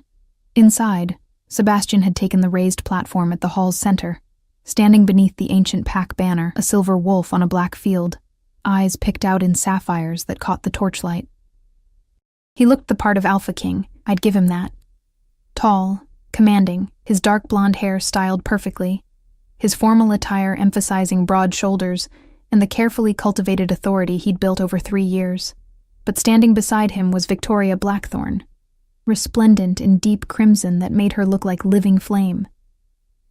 Inside, Sebastian had taken the raised platform at the hall's center. Standing beneath the ancient pack banner, a silver wolf on a black field, eyes picked out in sapphires that caught the torchlight. He looked the part of Alpha King, I'd give him that. Tall, commanding, his dark blonde hair styled perfectly, his formal attire emphasizing broad shoulders and the carefully cultivated authority he'd built over 3 years. But standing beside him was Victoria Blackthorn, resplendent in deep crimson that made her look like living flame.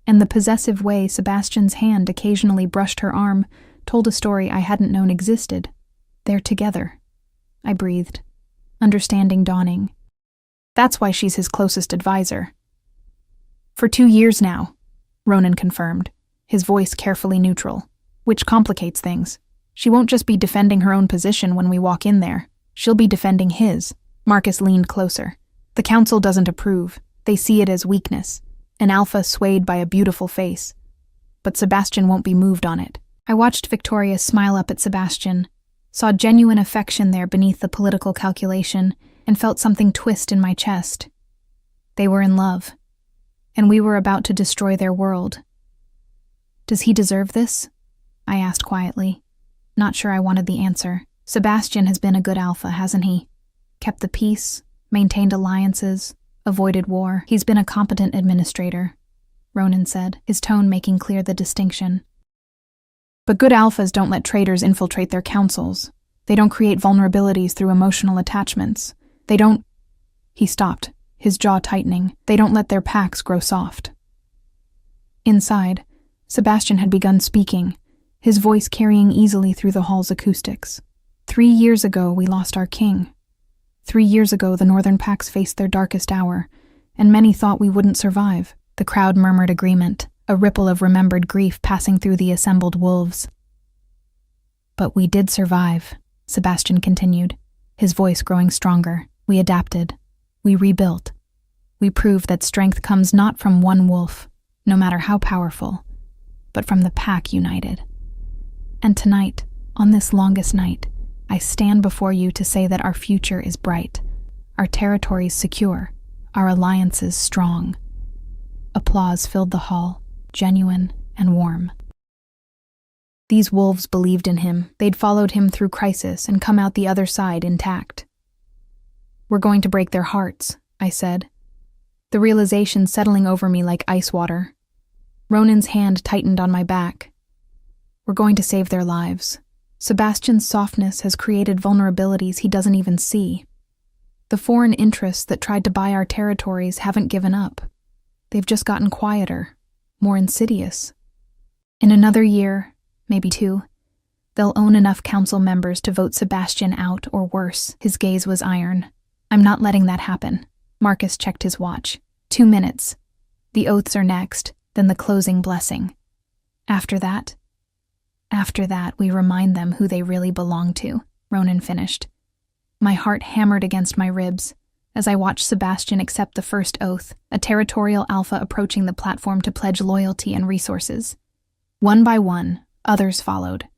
And the possessive way Sebastian's hand occasionally brushed her arm told a story I hadn't known existed. They're together, I breathed, understanding dawning. That's why she's his closest advisor. For 2 years now, Ronan confirmed, his voice carefully neutral, which complicates things. She won't just be defending her own position when we walk in there. She'll be defending his. Marcus leaned closer. The council doesn't approve. They see it as weakness, an alpha swayed by a beautiful face. But Sebastian won't be moved on it. I watched Victoria smile up at Sebastian, saw genuine affection there beneath the political calculation, and felt something twist in my chest. They were in love, and we were about to destroy their world. "Does he deserve this?" I asked quietly, not sure I wanted the answer. Sebastian has been a good alpha, hasn't he? Kept the peace, maintained alliances, avoided war. He's been a competent administrator, Ronan said, his tone making clear the distinction. But good alphas don't let traitors infiltrate their councils. They don't create vulnerabilities through emotional attachments. They don't... He stopped, his jaw tightening. They don't let their packs grow soft. Inside, Sebastian had begun speaking, his voice carrying easily through the hall's acoustics. 3 years ago, we lost our king. 3 years ago, the northern packs faced their darkest hour, and many thought we wouldn't survive. The crowd murmured agreement, a ripple of remembered grief passing through the assembled wolves. But we did survive, Sebastian continued, his voice growing stronger. We adapted. We rebuilt. We proved that strength comes not from one wolf, no matter how powerful, but from the pack united. And tonight, on this longest night, I stand before you to say that our future is bright, our territories secure, our alliances strong. Applause filled the hall, genuine and warm. These wolves believed in him. They'd followed him through crisis and come out the other side intact. "We're going to break their hearts," I said, the realization settling over me like ice water. Ronan's hand tightened on my back. "We're going to save their lives. Sebastian's softness has created vulnerabilities he doesn't even see. The foreign interests that tried to buy our territories haven't given up. They've just gotten quieter, more insidious. In another year, maybe 2, they'll own enough council members to vote Sebastian out or worse." His gaze was iron. "I'm not letting that happen." Marcus checked his watch. 2 minutes. The oaths are next, then the closing blessing. After that, we remind them who they really belong to," Ronan finished. My heart hammered against my ribs as I watched Sebastian accept the first oath, a territorial alpha approaching the platform to pledge loyalty and resources. One by one, others followed.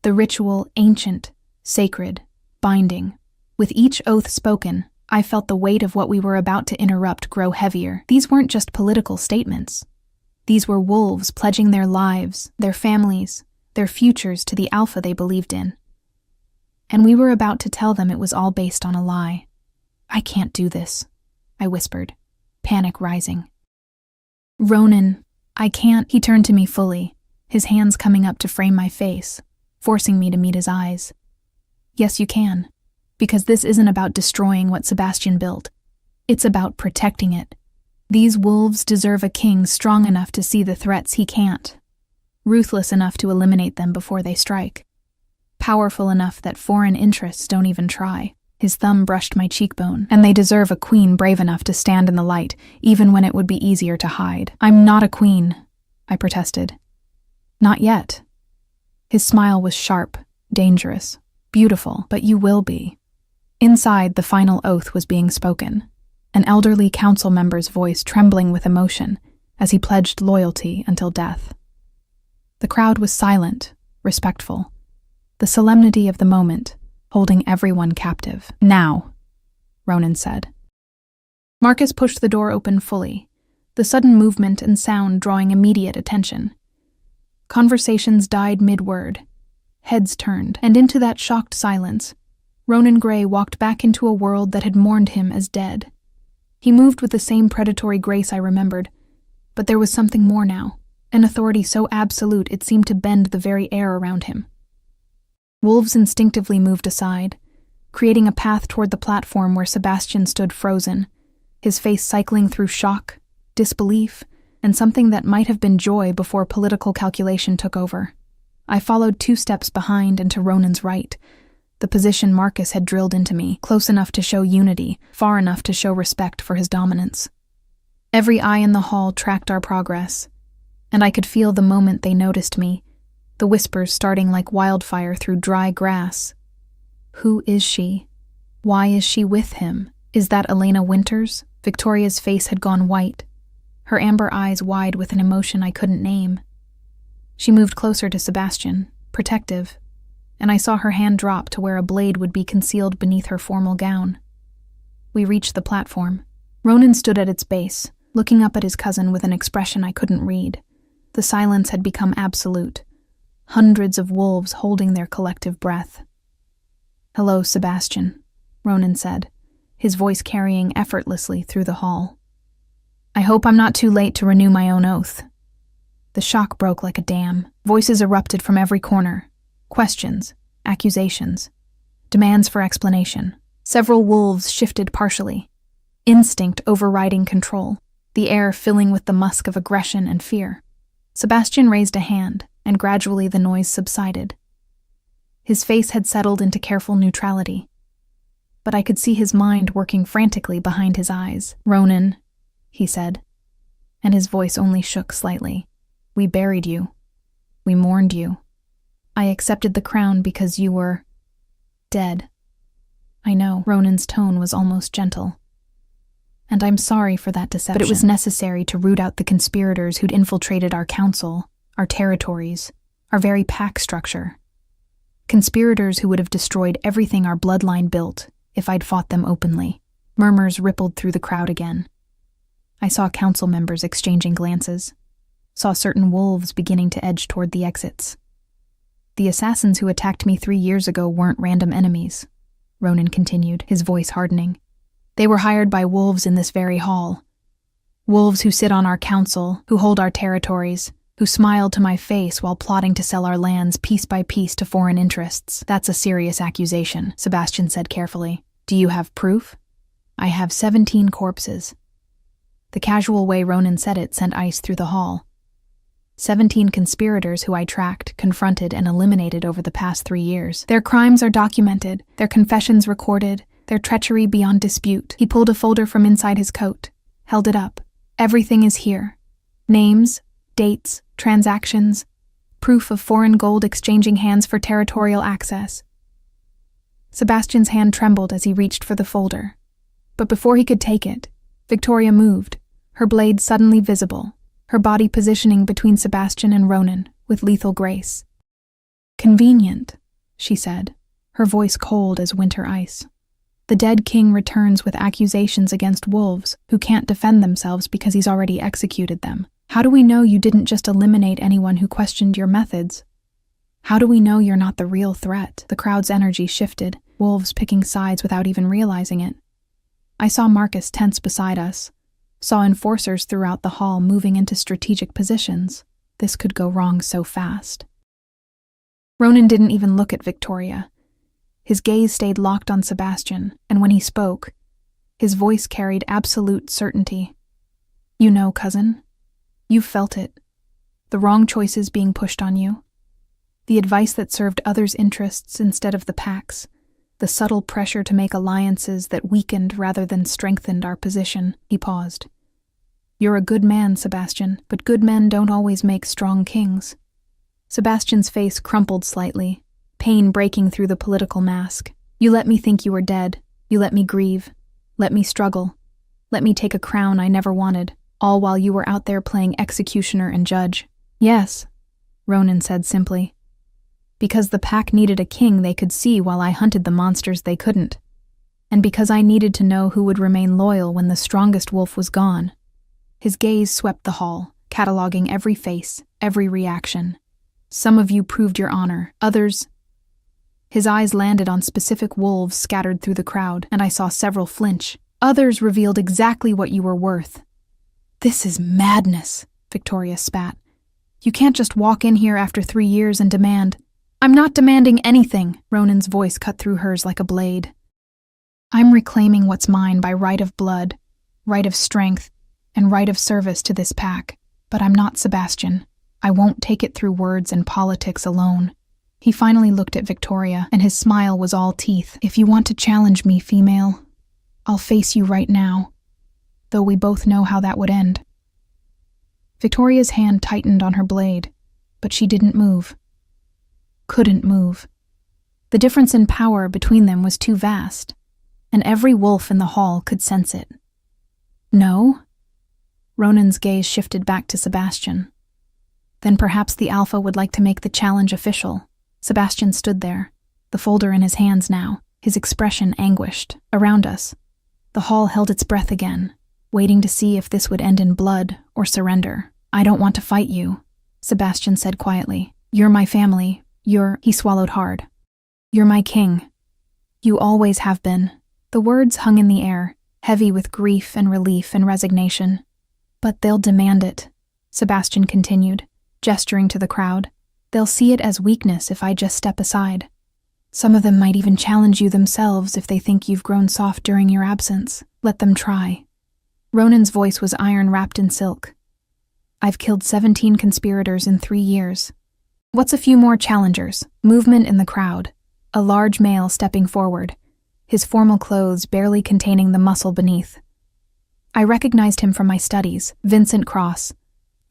The ritual ancient, sacred, binding. With each oath spoken, I felt the weight of what we were about to interrupt grow heavier. These weren't just political statements. These were wolves pledging their lives, their families, their futures to the alpha they believed in. And we were about to tell them it was all based on a lie. "I can't do this," I whispered, panic rising. "Ronan, I can't." He turned to me fully, his hands coming up to frame my face, forcing me to meet his eyes. "Yes, you can. Because this isn't about destroying what Sebastian built. It's about protecting it. These wolves deserve a king strong enough to see the threats he can't, ruthless enough to eliminate them before they strike, powerful enough that foreign interests don't even try." His thumb brushed my cheekbone. "And they deserve a queen brave enough to stand in the light, even when it would be easier to hide." "I'm not a queen," I protested. "Not yet." His smile was sharp, dangerous, beautiful, "but you will be." Inside, the final oath was being spoken, an elderly council member's voice trembling with emotion as he pledged loyalty until death. The crowd was silent, respectful, the solemnity of the moment, holding everyone captive. "Now," Ronan said. Marcus pushed the door open fully, the sudden movement and sound drawing immediate attention. Conversations died mid-word, heads turned, and into that shocked silence, Ronan Gray walked back into a world that had mourned him as dead. He moved with the same predatory grace I remembered, but there was something more now, an authority so absolute it seemed to bend the very air around him. Wolves instinctively moved aside, creating a path toward the platform where Sebastian stood frozen, his face cycling through shock, disbelief, and something that might have been joy before political calculation took over. I followed 2 steps behind and to Ronan's right, the position Marcus had drilled into me, close enough to show unity, far enough to show respect for his dominance. Every eye in the hall tracked our progress, and I could feel the moment they noticed me, the whispers starting like wildfire through dry grass. "Who is she? Why is she with him? Is that Elena Winters?" Victoria's face had gone white, her amber eyes wide with an emotion I couldn't name. She moved closer to Sebastian, protective, and I saw her hand drop to where a blade would be concealed beneath her formal gown. We reached the platform. Ronan stood at its base, looking up at his cousin with an expression I couldn't read. The silence had become absolute, hundreds of wolves holding their collective breath. "Hello, Sebastian," Ronan said, his voice carrying effortlessly through the hall. "I hope I'm not too late to renew my own oath." The shock broke like a dam. Voices erupted from every corner. Questions, accusations, demands for explanation. Several wolves shifted partially, instinct overriding control, the air filling with the musk of aggression and fear. Sebastian raised a hand, and gradually the noise subsided. His face had settled into careful neutrality, but I could see his mind working frantically behind his eyes. "Ronan," he said, and his voice only shook slightly. "We buried you. We mourned you. I accepted the crown because you were dead." "I know," Ronan's tone was almost gentle. "And I'm sorry for that deception. But it was necessary to root out the conspirators who'd infiltrated our council, our territories, our very pack structure. Conspirators who would have destroyed everything our bloodline built if I'd fought them openly." Murmurs rippled through the crowd again. I saw council members exchanging glances, saw certain wolves beginning to edge toward the exits. "The assassins who attacked me 3 years ago weren't random enemies," Ronan continued, his voice hardening. "They were hired by wolves in this very hall. Wolves who sit on our council, who hold our territories, who smiled to my face while plotting to sell our lands piece by piece to foreign interests." "That's a serious accusation," Sebastian said carefully. "Do you have proof?" "I have 17 corpses." The casual way Ronan said it sent ice through the hall. 17 conspirators who I tracked, confronted, and eliminated over the past 3 years. Their crimes are documented, their confessions recorded, their treachery beyond dispute. He pulled a folder from inside his coat, held it up. "Everything is here. Names, dates, transactions, proof of foreign gold exchanging hands for territorial access." Sebastian's hand trembled as he reached for the folder. But before he could take it, Victoria moved, her blade suddenly visible, her body positioning between Sebastian and Ronan with lethal grace. "Convenient," she said, her voice cold as winter ice. The dead king returns with accusations against wolves who can't defend themselves because he's already executed them. How do we know you didn't just eliminate anyone who questioned your methods? How do we know you're not the real threat? The crowd's energy shifted, wolves picking sides without even realizing it. I saw Marcus tense beside us, saw enforcers throughout the hall moving into strategic positions. This could go wrong so fast. Ronan didn't even look at Victoria. His gaze stayed locked on Sebastian, and when he spoke, his voice carried absolute certainty. You know, cousin. You felt it. The wrong choices being pushed on you. The advice that served others' interests instead of the pack's. The subtle pressure to make alliances that weakened rather than strengthened our position. He paused. You're a good man, Sebastian, but good men don't always make strong kings. Sebastian's face crumpled slightly, pain breaking through the political mask. You let me think you were dead. You let me grieve. Let me struggle. Let me take a crown I never wanted, all while you were out there playing executioner and judge. Yes, Ronan said simply. Because the pack needed a king they could see while I hunted the monsters they couldn't. And because I needed to know who would remain loyal when the strongest wolf was gone. His gaze swept the hall, cataloging every face, every reaction. Some of you proved your honor, others... His eyes landed on specific wolves scattered through the crowd, and I saw several flinch. Others revealed exactly what you were worth. This is madness, Victoria spat. You can't just walk in here after 3 years and demand... I'm not demanding anything, Ronan's voice cut through hers like a blade. I'm reclaiming what's mine by right of blood, right of strength, and right of service to this pack. But I'm not Sebastian. I won't take it through words and politics alone. He finally looked at Victoria, and his smile was all teeth. If you want to challenge me, female, I'll face you right now, though we both know how that would end. Victoria's hand tightened on her blade, but she didn't move. Couldn't move. The difference in power between them was too vast, and every wolf in the hall could sense it. No? Ronan's gaze shifted back to Sebastian. Then perhaps the Alpha would like to make the challenge official. Sebastian stood there, the folder in his hands now, his expression anguished. Around us, the hall held its breath again, waiting to see if this would end in blood or surrender. I don't want to fight you, Sebastian said quietly. You're my family. He swallowed hard. You're my king. You always have been. The words hung in the air, heavy with grief and relief and resignation. But they'll demand it, Sebastian continued, gesturing to the crowd. They'll see it as weakness if I just step aside. Some of them might even challenge you themselves if they think you've grown soft during your absence. Let them try. Ronan's voice was iron wrapped in silk. I've killed 17 conspirators in 3 years. What's a few more challengers? Movement in the crowd. A large male stepping forward, his formal clothes barely containing the muscle beneath. I recognized him from my studies. Vincent Cross,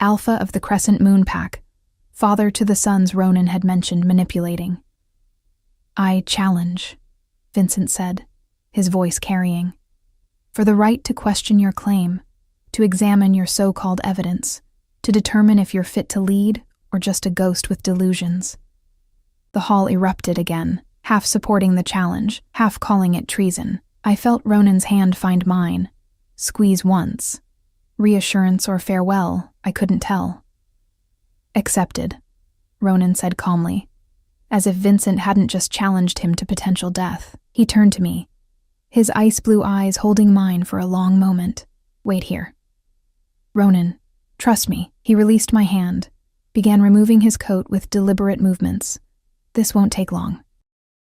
Alpha of the Crescent Moon Pack, father to the sons Ronan had mentioned manipulating. I challenge, Vincent said, his voice carrying, for the right to question your claim, to examine your so-called evidence, to determine if you're fit to lead or just a ghost with delusions. The hall erupted again, half supporting the challenge, half calling it treason. I felt Ronan's hand find mine, squeeze once. Reassurance or farewell, I couldn't tell. Accepted, Ronan said calmly, as if Vincent hadn't just challenged him to potential death. He turned to me, his ice-blue eyes holding mine for a long moment. Wait here. Ronan, trust me. He released my hand, began removing his coat with deliberate movements. This won't take long.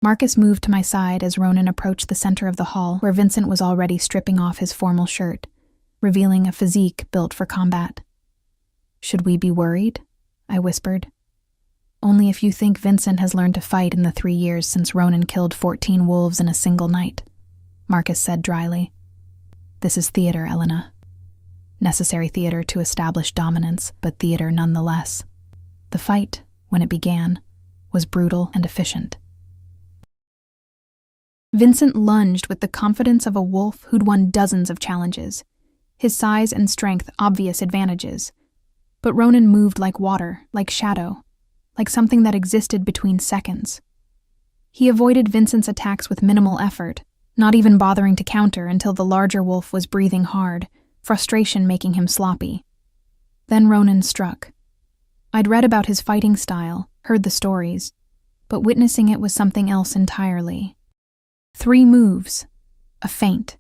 Marcus moved to my side as Ronan approached the center of the hall, where Vincent was already stripping off his formal shirt, revealing a physique built for combat. Should we be worried? I whispered. Only if you think Vincent has learned to fight in the 3 years since Ronan killed 14 wolves in a single night, Marcus said dryly. This is theater, Elena. Necessary theater to establish dominance, but theater nonetheless. The fight, when it began, was brutal and efficient. Vincent lunged with the confidence of a wolf who'd won dozens of challenges, his size and strength obvious advantages. But Ronan moved like water, like shadow, like something that existed between seconds. He avoided Vincent's attacks with minimal effort, not even bothering to counter until the larger wolf was breathing hard, frustration making him sloppy. Then Ronan struck. I'd read about his fighting style, heard the stories, but witnessing it was something else entirely. 3 moves, a feint,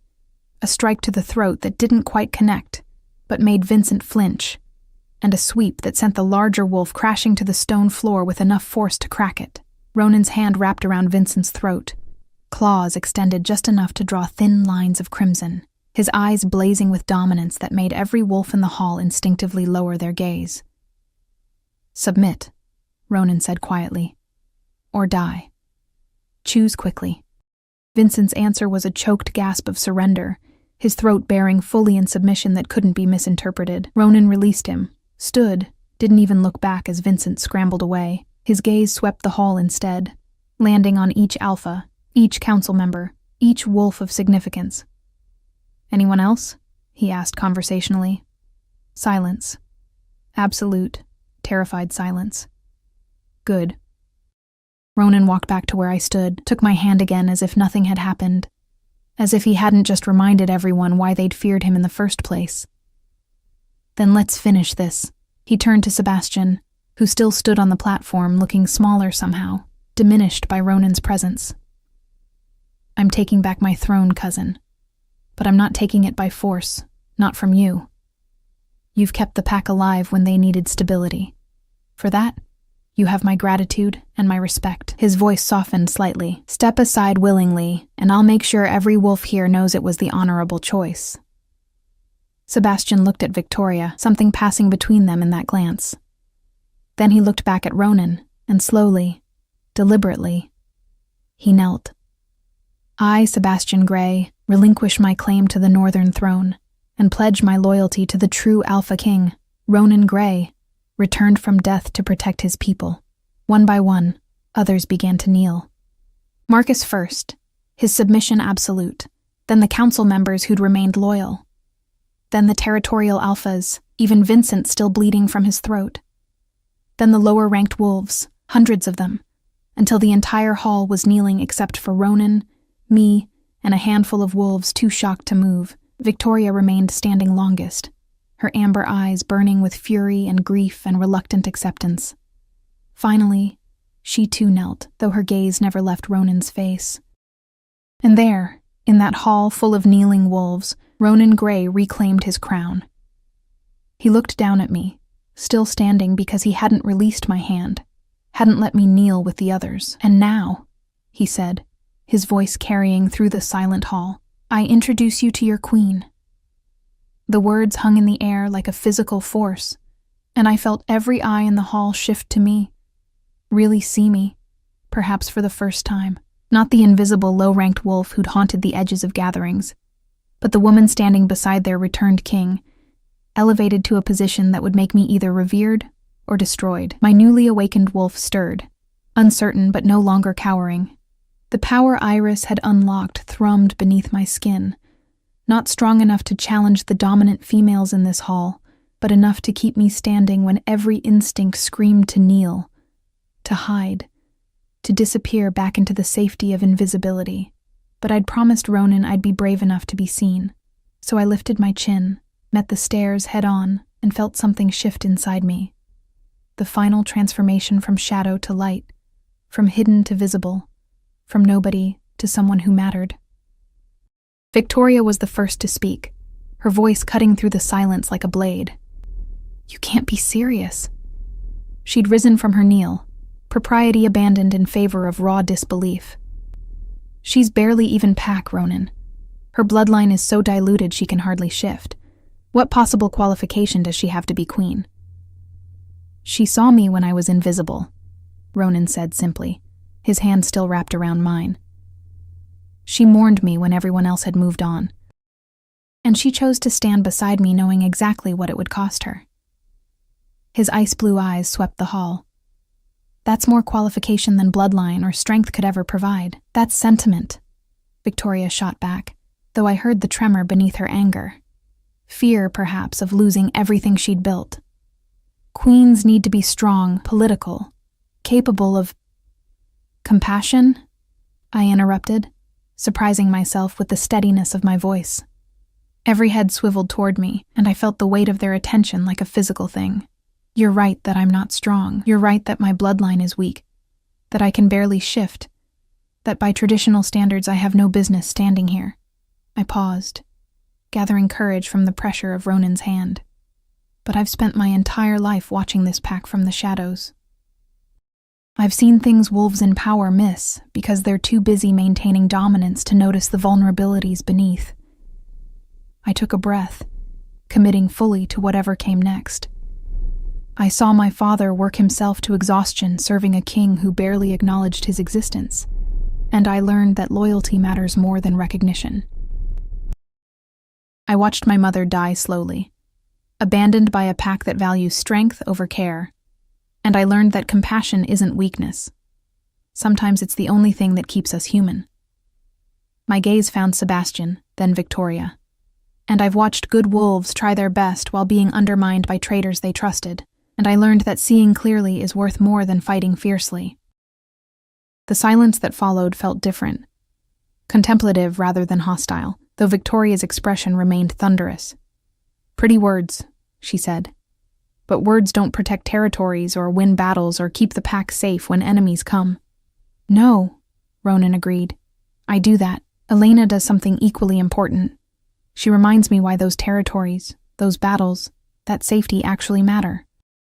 a strike to the throat that didn't quite connect, but made Vincent flinch, and a sweep that sent the larger wolf crashing to the stone floor with enough force to crack it. Ronan's hand wrapped around Vincent's throat, claws extended just enough to draw thin lines of crimson, his eyes blazing with dominance that made every wolf in the hall instinctively lower their gaze. "Submit," Ronan said quietly. "Or die. Choose quickly." Vincent's answer was a choked gasp of surrender, his throat bearing fully in submission that couldn't be misinterpreted. Ronan released him, stood, didn't even look back as Vincent scrambled away. His gaze swept the hall instead, landing on each alpha, each council member, each wolf of significance. "Anyone else?" he asked conversationally. Silence. Absolute, terrified silence. "Good." Ronan walked back to where I stood, took my hand again as if nothing had happened, as if he hadn't just reminded everyone why they'd feared him in the first place. "Then let's finish this." He turned to Sebastian, who still stood on the platform looking smaller somehow, diminished by Ronan's presence. "I'm taking back my throne, cousin. But I'm not taking it by force, not from you. You've kept the pack alive when they needed stability. For that, you have my gratitude and my respect." His voice softened slightly. "Step aside willingly, and I'll make sure every wolf here knows it was the honorable choice." Sebastian looked at Victoria, something passing between them in that glance. Then he looked back at Ronan, and slowly, deliberately, he knelt. "I, Sebastian Grey, relinquish my claim to the Northern Throne, and pledge my loyalty to the true Alpha King, Ronan Grey, returned from death to protect his people." One by one, others began to kneel. Marcus first, his submission absolute, then the council members who'd remained loyal, then the territorial alphas, even Vincent still bleeding from his throat, then the lower-ranked wolves, hundreds of them, until the entire hall was kneeling except for Ronan, me, and a handful of wolves too shocked to move. Victoria remained standing longest, her amber eyes burning with fury and grief and reluctant acceptance. Finally, she too knelt, though her gaze never left Ronan's face. And there, in that hall full of kneeling wolves, Ronan Grey reclaimed his crown. He looked down at me, still standing because he hadn't released my hand, hadn't let me kneel with the others. "And now," he said, his voice carrying through the silent hall, "I introduce you to your queen." The words hung in the air like a physical force, and I felt every eye in the hall shift to me, really see me, perhaps for the first time. Not the invisible low-ranked wolf who'd haunted the edges of gatherings, but the woman standing beside their returned king, elevated to a position that would make me either revered or destroyed. My newly awakened wolf stirred, uncertain but no longer cowering. The power Iris had unlocked thrummed beneath my skin, not strong enough to challenge the dominant females in this hall, but enough to keep me standing when every instinct screamed to kneel, to hide, to disappear back into the safety of invisibility. But I'd promised Ronan I'd be brave enough to be seen, so I lifted my chin, met the stares head-on, and felt something shift inside me. The final transformation from shadow to light, from hidden to visible, from nobody to someone who mattered. Victoria was the first to speak, her voice cutting through the silence like a blade. "You can't be serious." She'd risen from her kneel, propriety abandoned in favor of raw disbelief. "She's barely even pack, Ronan. Her bloodline is so diluted she can hardly shift. What possible qualification does she have to be queen?" "She saw me when I was invisible," Ronan said simply, his hand still wrapped around mine. "She mourned me when everyone else had moved on. And she chose to stand beside me knowing exactly what it would cost her." His ice blue eyes swept the hall. "That's more qualification than bloodline or strength could ever provide. That's sentiment," Victoria shot back, though I heard the tremor beneath her anger. Fear, perhaps, of losing everything she'd built. "Queens need to be strong, political, capable of—" "Compassion?" I interrupted, surprising myself with the steadiness of my voice. Every head swiveled toward me, and I felt the weight of their attention like a physical thing. You're right that I'm not strong. You're right that my bloodline is weak, that I can barely shift, that by traditional standards I have no business standing here. I paused, gathering courage from the pressure of Ronan's hand. But I've spent my entire life watching this pack from the shadows. I've seen things wolves in power miss because they're too busy maintaining dominance to notice the vulnerabilities beneath. I took a breath, committing fully to whatever came next. I saw my father work himself to exhaustion serving a king who barely acknowledged his existence, and I learned that loyalty matters more than recognition. I watched my mother die slowly, abandoned by a pack that values strength over care, and I learned that compassion isn't weakness. Sometimes it's the only thing that keeps us human. My gaze found Sebastian, then Victoria, and I've watched good wolves try their best while being undermined by traitors they trusted, and I learned that seeing clearly is worth more than fighting fiercely. The silence that followed felt different, contemplative rather than hostile, though Victoria's expression remained thunderous. "Pretty words," she said. "But words don't protect territories or win battles or keep the pack safe when enemies come." "No," Ronan agreed. "I do that. Elena does something equally important. She reminds me why those territories, those battles, that safety actually matter."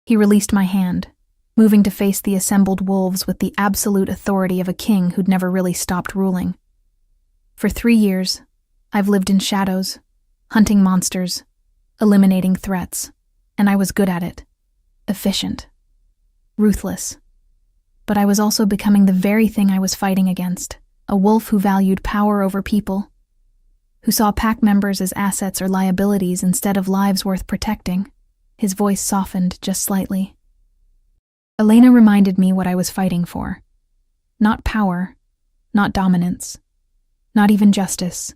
He released my hand, moving to face the assembled wolves with the absolute authority of a king who'd never really stopped ruling. For 3 years, I've lived in shadows, hunting monsters, eliminating threats, and I was good at it. Efficient. Ruthless. But I was also becoming the very thing I was fighting against, a wolf who valued power over people, who saw pack members as assets or liabilities instead of lives worth protecting. His voice softened just slightly. Elena reminded me what I was fighting for. Not power, not dominance, not even justice,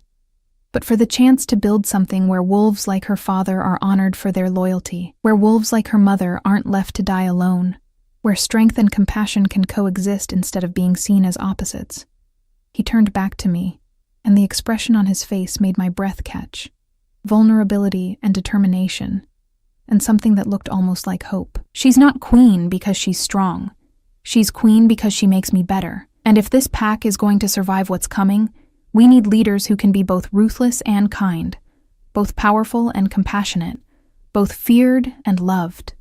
but for the chance to build something where wolves like her father are honored for their loyalty, where wolves like her mother aren't left to die alone, where strength and compassion can coexist instead of being seen as opposites. He turned back to me, and the expression on his face made my breath catch. Vulnerability and determination, and something that looked almost like hope. "She's not queen because she's strong. She's queen because she makes me better. And if this pack is going to survive what's coming, we need leaders who can be both ruthless and kind, both powerful and compassionate, both feared and loved."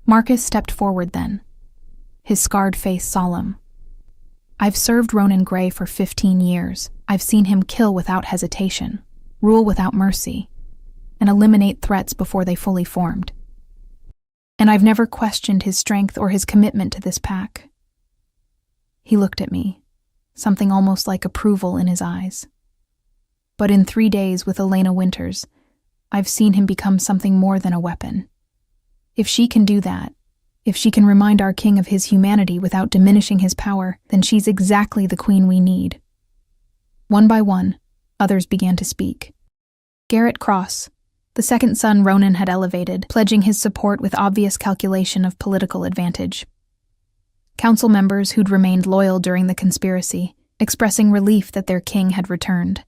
Marcus stepped forward then, his scarred face solemn. "I've served Ronan Gray for 15 years. I've seen him kill without hesitation, rule without mercy, and eliminate threats before they fully formed. And I've never questioned his strength or his commitment to this pack." He looked at me, something almost like approval in his eyes. "But in 3 days with Elena Winters, I've seen him become something more than a weapon. If she can do that, if she can remind our king of his humanity without diminishing his power, then she's exactly the queen we need." One by one, others began to speak. Garrett Cross, the second son Ronan had elevated, pledging his support with obvious calculation of political advantage. Council members who'd remained loyal during the conspiracy, expressing relief that their king had returned.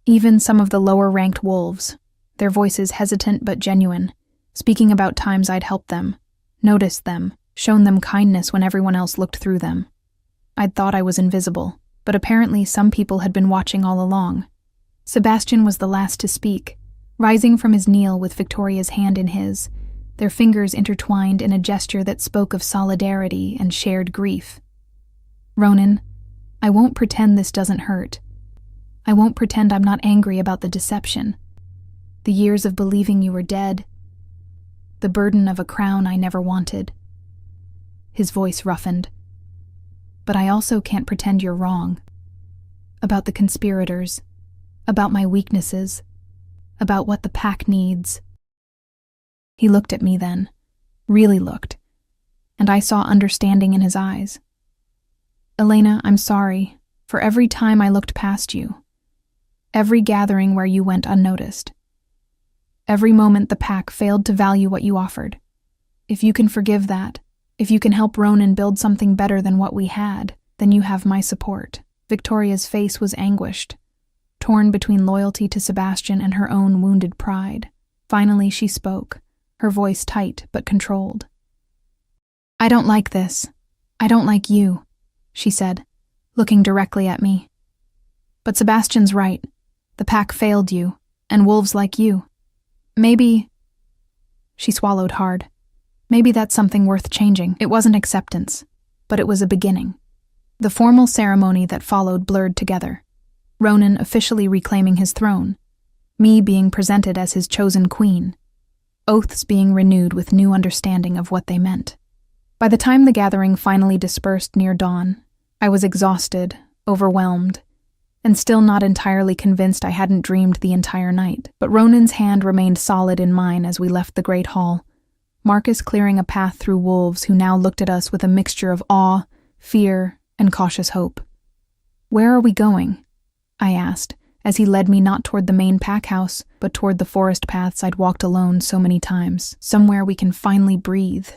Even some of the lower-ranked wolves, their voices hesitant but genuine, speaking about times I'd helped them, noticed them, shown them kindness when everyone else looked through them. I'd thought I was invisible, but apparently some people had been watching all along. Sebastian was the last to speak, rising from his kneel with Victoria's hand in his, their fingers intertwined in a gesture that spoke of solidarity and shared grief. "Ronan, I won't pretend this doesn't hurt. I won't pretend I'm not angry about the deception. The years of believing you were dead. The burden of a crown I never wanted." His voice roughened. "But I also can't pretend you're wrong. About the conspirators, about my weaknesses, about what the pack needs." He looked at me then, really looked, and I saw understanding in his eyes. "Elena, I'm sorry for every time I looked past you, every gathering where you went unnoticed, every moment the pack failed to value what you offered. If you can forgive that, if you can help Ronan build something better than what we had, then you have my support." Victoria's face was anguished, torn between loyalty to Sebastian and her own wounded pride. Finally, she spoke, her voice tight but controlled. "I don't like this. I don't like you," she said, looking directly at me. "But Sebastian's right. The pack failed you, and wolves like you. Maybe—" She swallowed hard. "Maybe that's something worth changing." It wasn't acceptance, but it was a beginning. The formal ceremony that followed blurred together. Ronan officially reclaiming his throne, me being presented as his chosen queen, oaths being renewed with new understanding of what they meant. By the time the gathering finally dispersed near dawn, I was exhausted, overwhelmed, and still not entirely convinced I hadn't dreamed the entire night. But Ronan's hand remained solid in mine as we left the great hall, Marcus clearing a path through wolves who now looked at us with a mixture of awe, fear, and cautious hope. "Where are we going?" I asked, as he led me not toward the main pack house, but toward the forest paths I'd walked alone so many times. "Somewhere we can finally breathe,"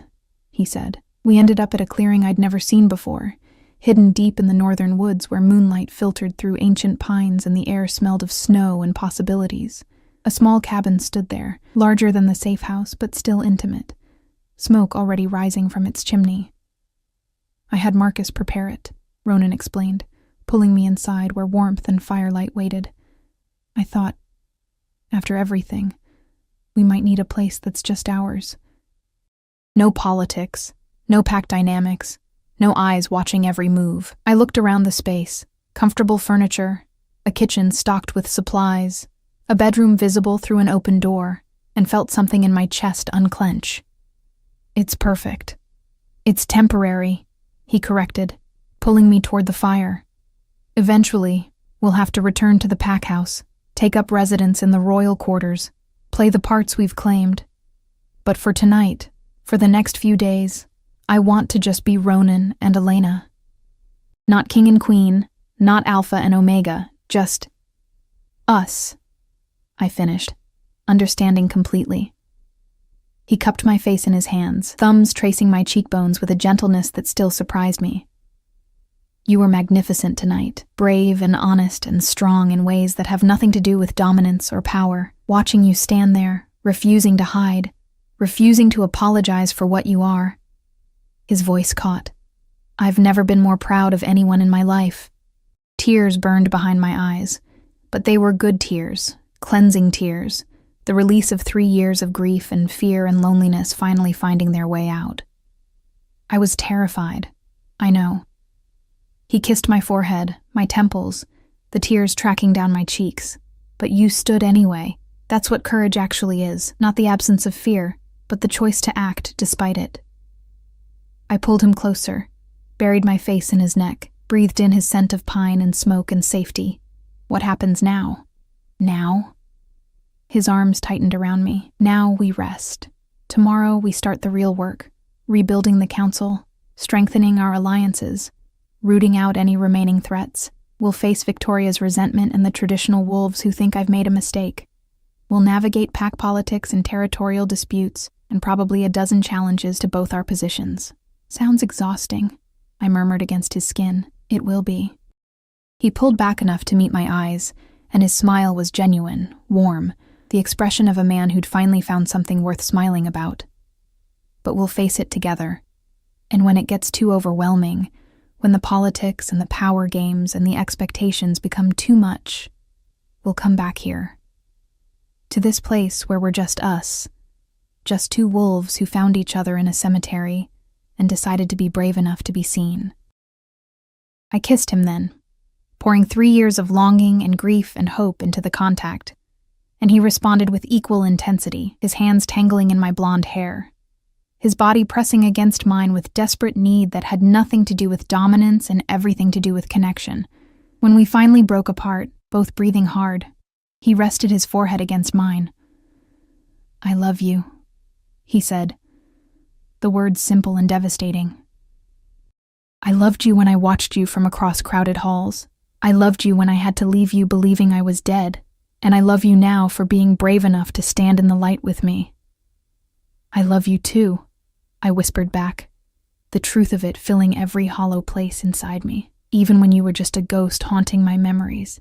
he said. We ended up at a clearing I'd never seen before, hidden deep in the northern woods where moonlight filtered through ancient pines and the air smelled of snow and possibilities. A small cabin stood there, larger than the safe house, but still intimate, smoke already rising from its chimney. "I had Marcus prepare it," Ronan explained, pulling me inside where warmth and firelight waited. "I thought, after everything, we might need a place that's just ours. No politics, no pack dynamics, no eyes watching every move." I looked around the space, comfortable furniture, a kitchen stocked with supplies, a bedroom visible through an open door, and felt something in my chest unclench. "It's perfect. It's temporary," he corrected, pulling me toward the fire. "Eventually, we'll have to return to the pack house, take up residence in the royal quarters, play the parts we've claimed. But for tonight, for the next few days, I want to just be Ronan and Elena. Not king and queen, not alpha and omega, just us," I finished, understanding completely. He cupped my face in his hands, thumbs tracing my cheekbones with a gentleness that still surprised me. "You were magnificent tonight, brave and honest and strong in ways that have nothing to do with dominance or power. Watching you stand there, refusing to hide, refusing to apologize for what you are." His voice caught. "I've never been more proud of anyone in my life." Tears burned behind my eyes, but they were good tears, cleansing tears, the release of 3 years of grief and fear and loneliness finally finding their way out. I was terrified, I know. He kissed my forehead, my temples, the tears tracking down my cheeks. "But you stood anyway. That's what courage actually is, not the absence of fear, but the choice to act despite it." I pulled him closer, buried my face in his neck, breathed in his scent of pine and smoke and safety. "What happens now?" "Now?" His arms tightened around me. "Now we rest. Tomorrow we start the real work, rebuilding the council, strengthening our alliances, rooting out any remaining threats. We'll face Victoria's resentment and the traditional wolves who think I've made a mistake. We'll navigate pack politics and territorial disputes, and probably a dozen challenges to both our positions." "Sounds exhausting," I murmured against his skin. "It will be." He pulled back enough to meet my eyes, and his smile was genuine, warm, the expression of a man who'd finally found something worth smiling about. "But we'll face it together. And when it gets too overwhelming, when the politics and the power games and the expectations become too much, we'll come back here. To this place where we're just us, just 2 wolves who found each other in a cemetery and decided to be brave enough to be seen." I kissed him then, pouring 3 years of longing and grief and hope into the contact, and he responded with equal intensity, his hands tangling in my blonde hair, his body pressing against mine with desperate need that had nothing to do with dominance and everything to do with connection. When we finally broke apart, both breathing hard, he rested his forehead against mine. "I love you," he said, the words simple and devastating. "I loved you when I watched you from across crowded halls. I loved you when I had to leave you believing I was dead, and I love you now for being brave enough to stand in the light with me." "I love you too," I whispered back, the truth of it filling every hollow place inside me. even when you were just a ghost haunting my memories.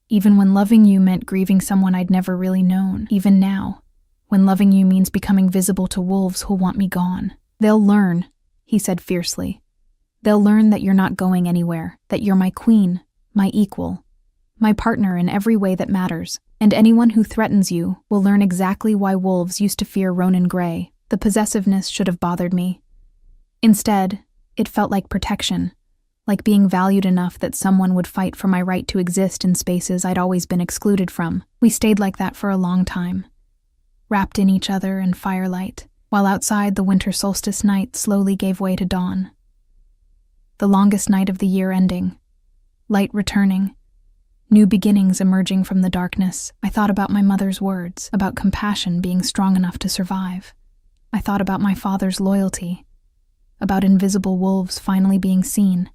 Even when loving you meant grieving someone I'd never really known. Even now, when loving you means becoming visible to wolves who'll want me gone. They'll learn, he said fiercely. They'll learn that you're not going anywhere, that you're my queen, my equal, my partner in every way that matters. And anyone who threatens you will learn exactly why wolves used to fear Ronan Gray. The possessiveness should have bothered me. Instead, it felt like protection, like being valued enough that someone would fight for my right to exist in spaces I'd always been excluded from. We stayed like that for a long time, wrapped in each other in firelight, while outside the winter solstice night slowly gave way to dawn. The longest night of the year ending, light returning, new beginnings emerging from the darkness. I thought about my mother's words, about compassion being strong enough to survive. I thought about my father's loyalty, about invisible wolves finally being seen,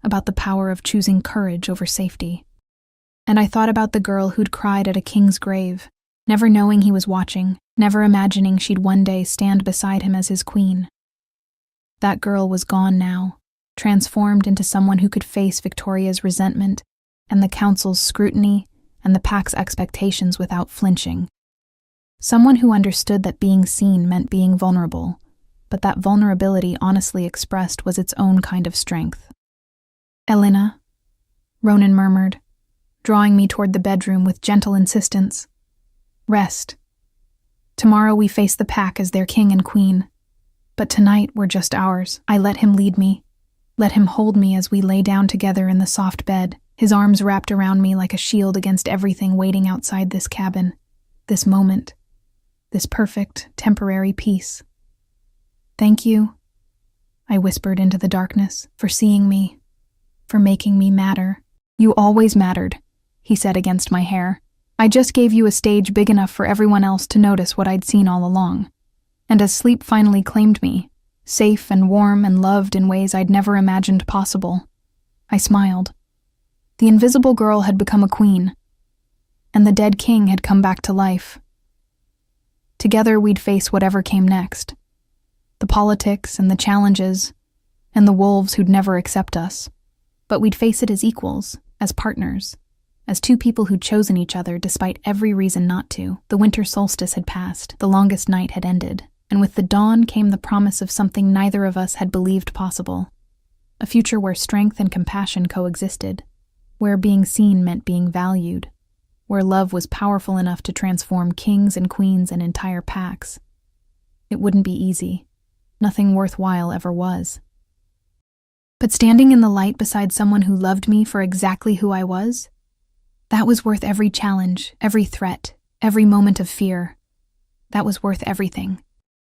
about the power of choosing courage over safety. And I thought about the girl who'd cried at a king's grave, never knowing he was watching, never imagining she'd one day stand beside him as his queen. That girl was gone now, transformed into someone who could face Victoria's resentment and the council's scrutiny and the pack's expectations without flinching. Someone who understood that being seen meant being vulnerable, but that vulnerability honestly expressed was its own kind of strength. "Elena," Ronan murmured, drawing me toward the bedroom with gentle insistence. "Rest. Tomorrow we face the pack as their king and queen. But tonight we're just ours." I let him lead me, let him hold me as we lay down together in the soft bed, his arms wrapped around me like a shield against everything waiting outside this cabin, this moment, this perfect, temporary peace. "Thank you," I whispered into the darkness, "for seeing me, for making me matter." "You always mattered," he said against my hair. "I just gave you a stage big enough for everyone else to notice what I'd seen all along." And as sleep finally claimed me, safe and warm and loved in ways I'd never imagined possible, I smiled. The invisible girl had become a queen, and the dead king had come back to life. Together we'd face whatever came next, the politics and the challenges, and the wolves who'd never accept us. But we'd face it as equals, as partners, as two people who'd chosen each other despite every reason not to. The winter solstice had passed, the longest night had ended, and with the dawn came the promise of something neither of us had believed possible, a future where strength and compassion coexisted, where being seen meant being valued, where love was powerful enough to transform kings and queens and entire packs. It wouldn't be easy. Nothing worthwhile ever was. But standing in the light beside someone who loved me for exactly who I was, that was worth every challenge, every threat, every moment of fear. That was worth everything.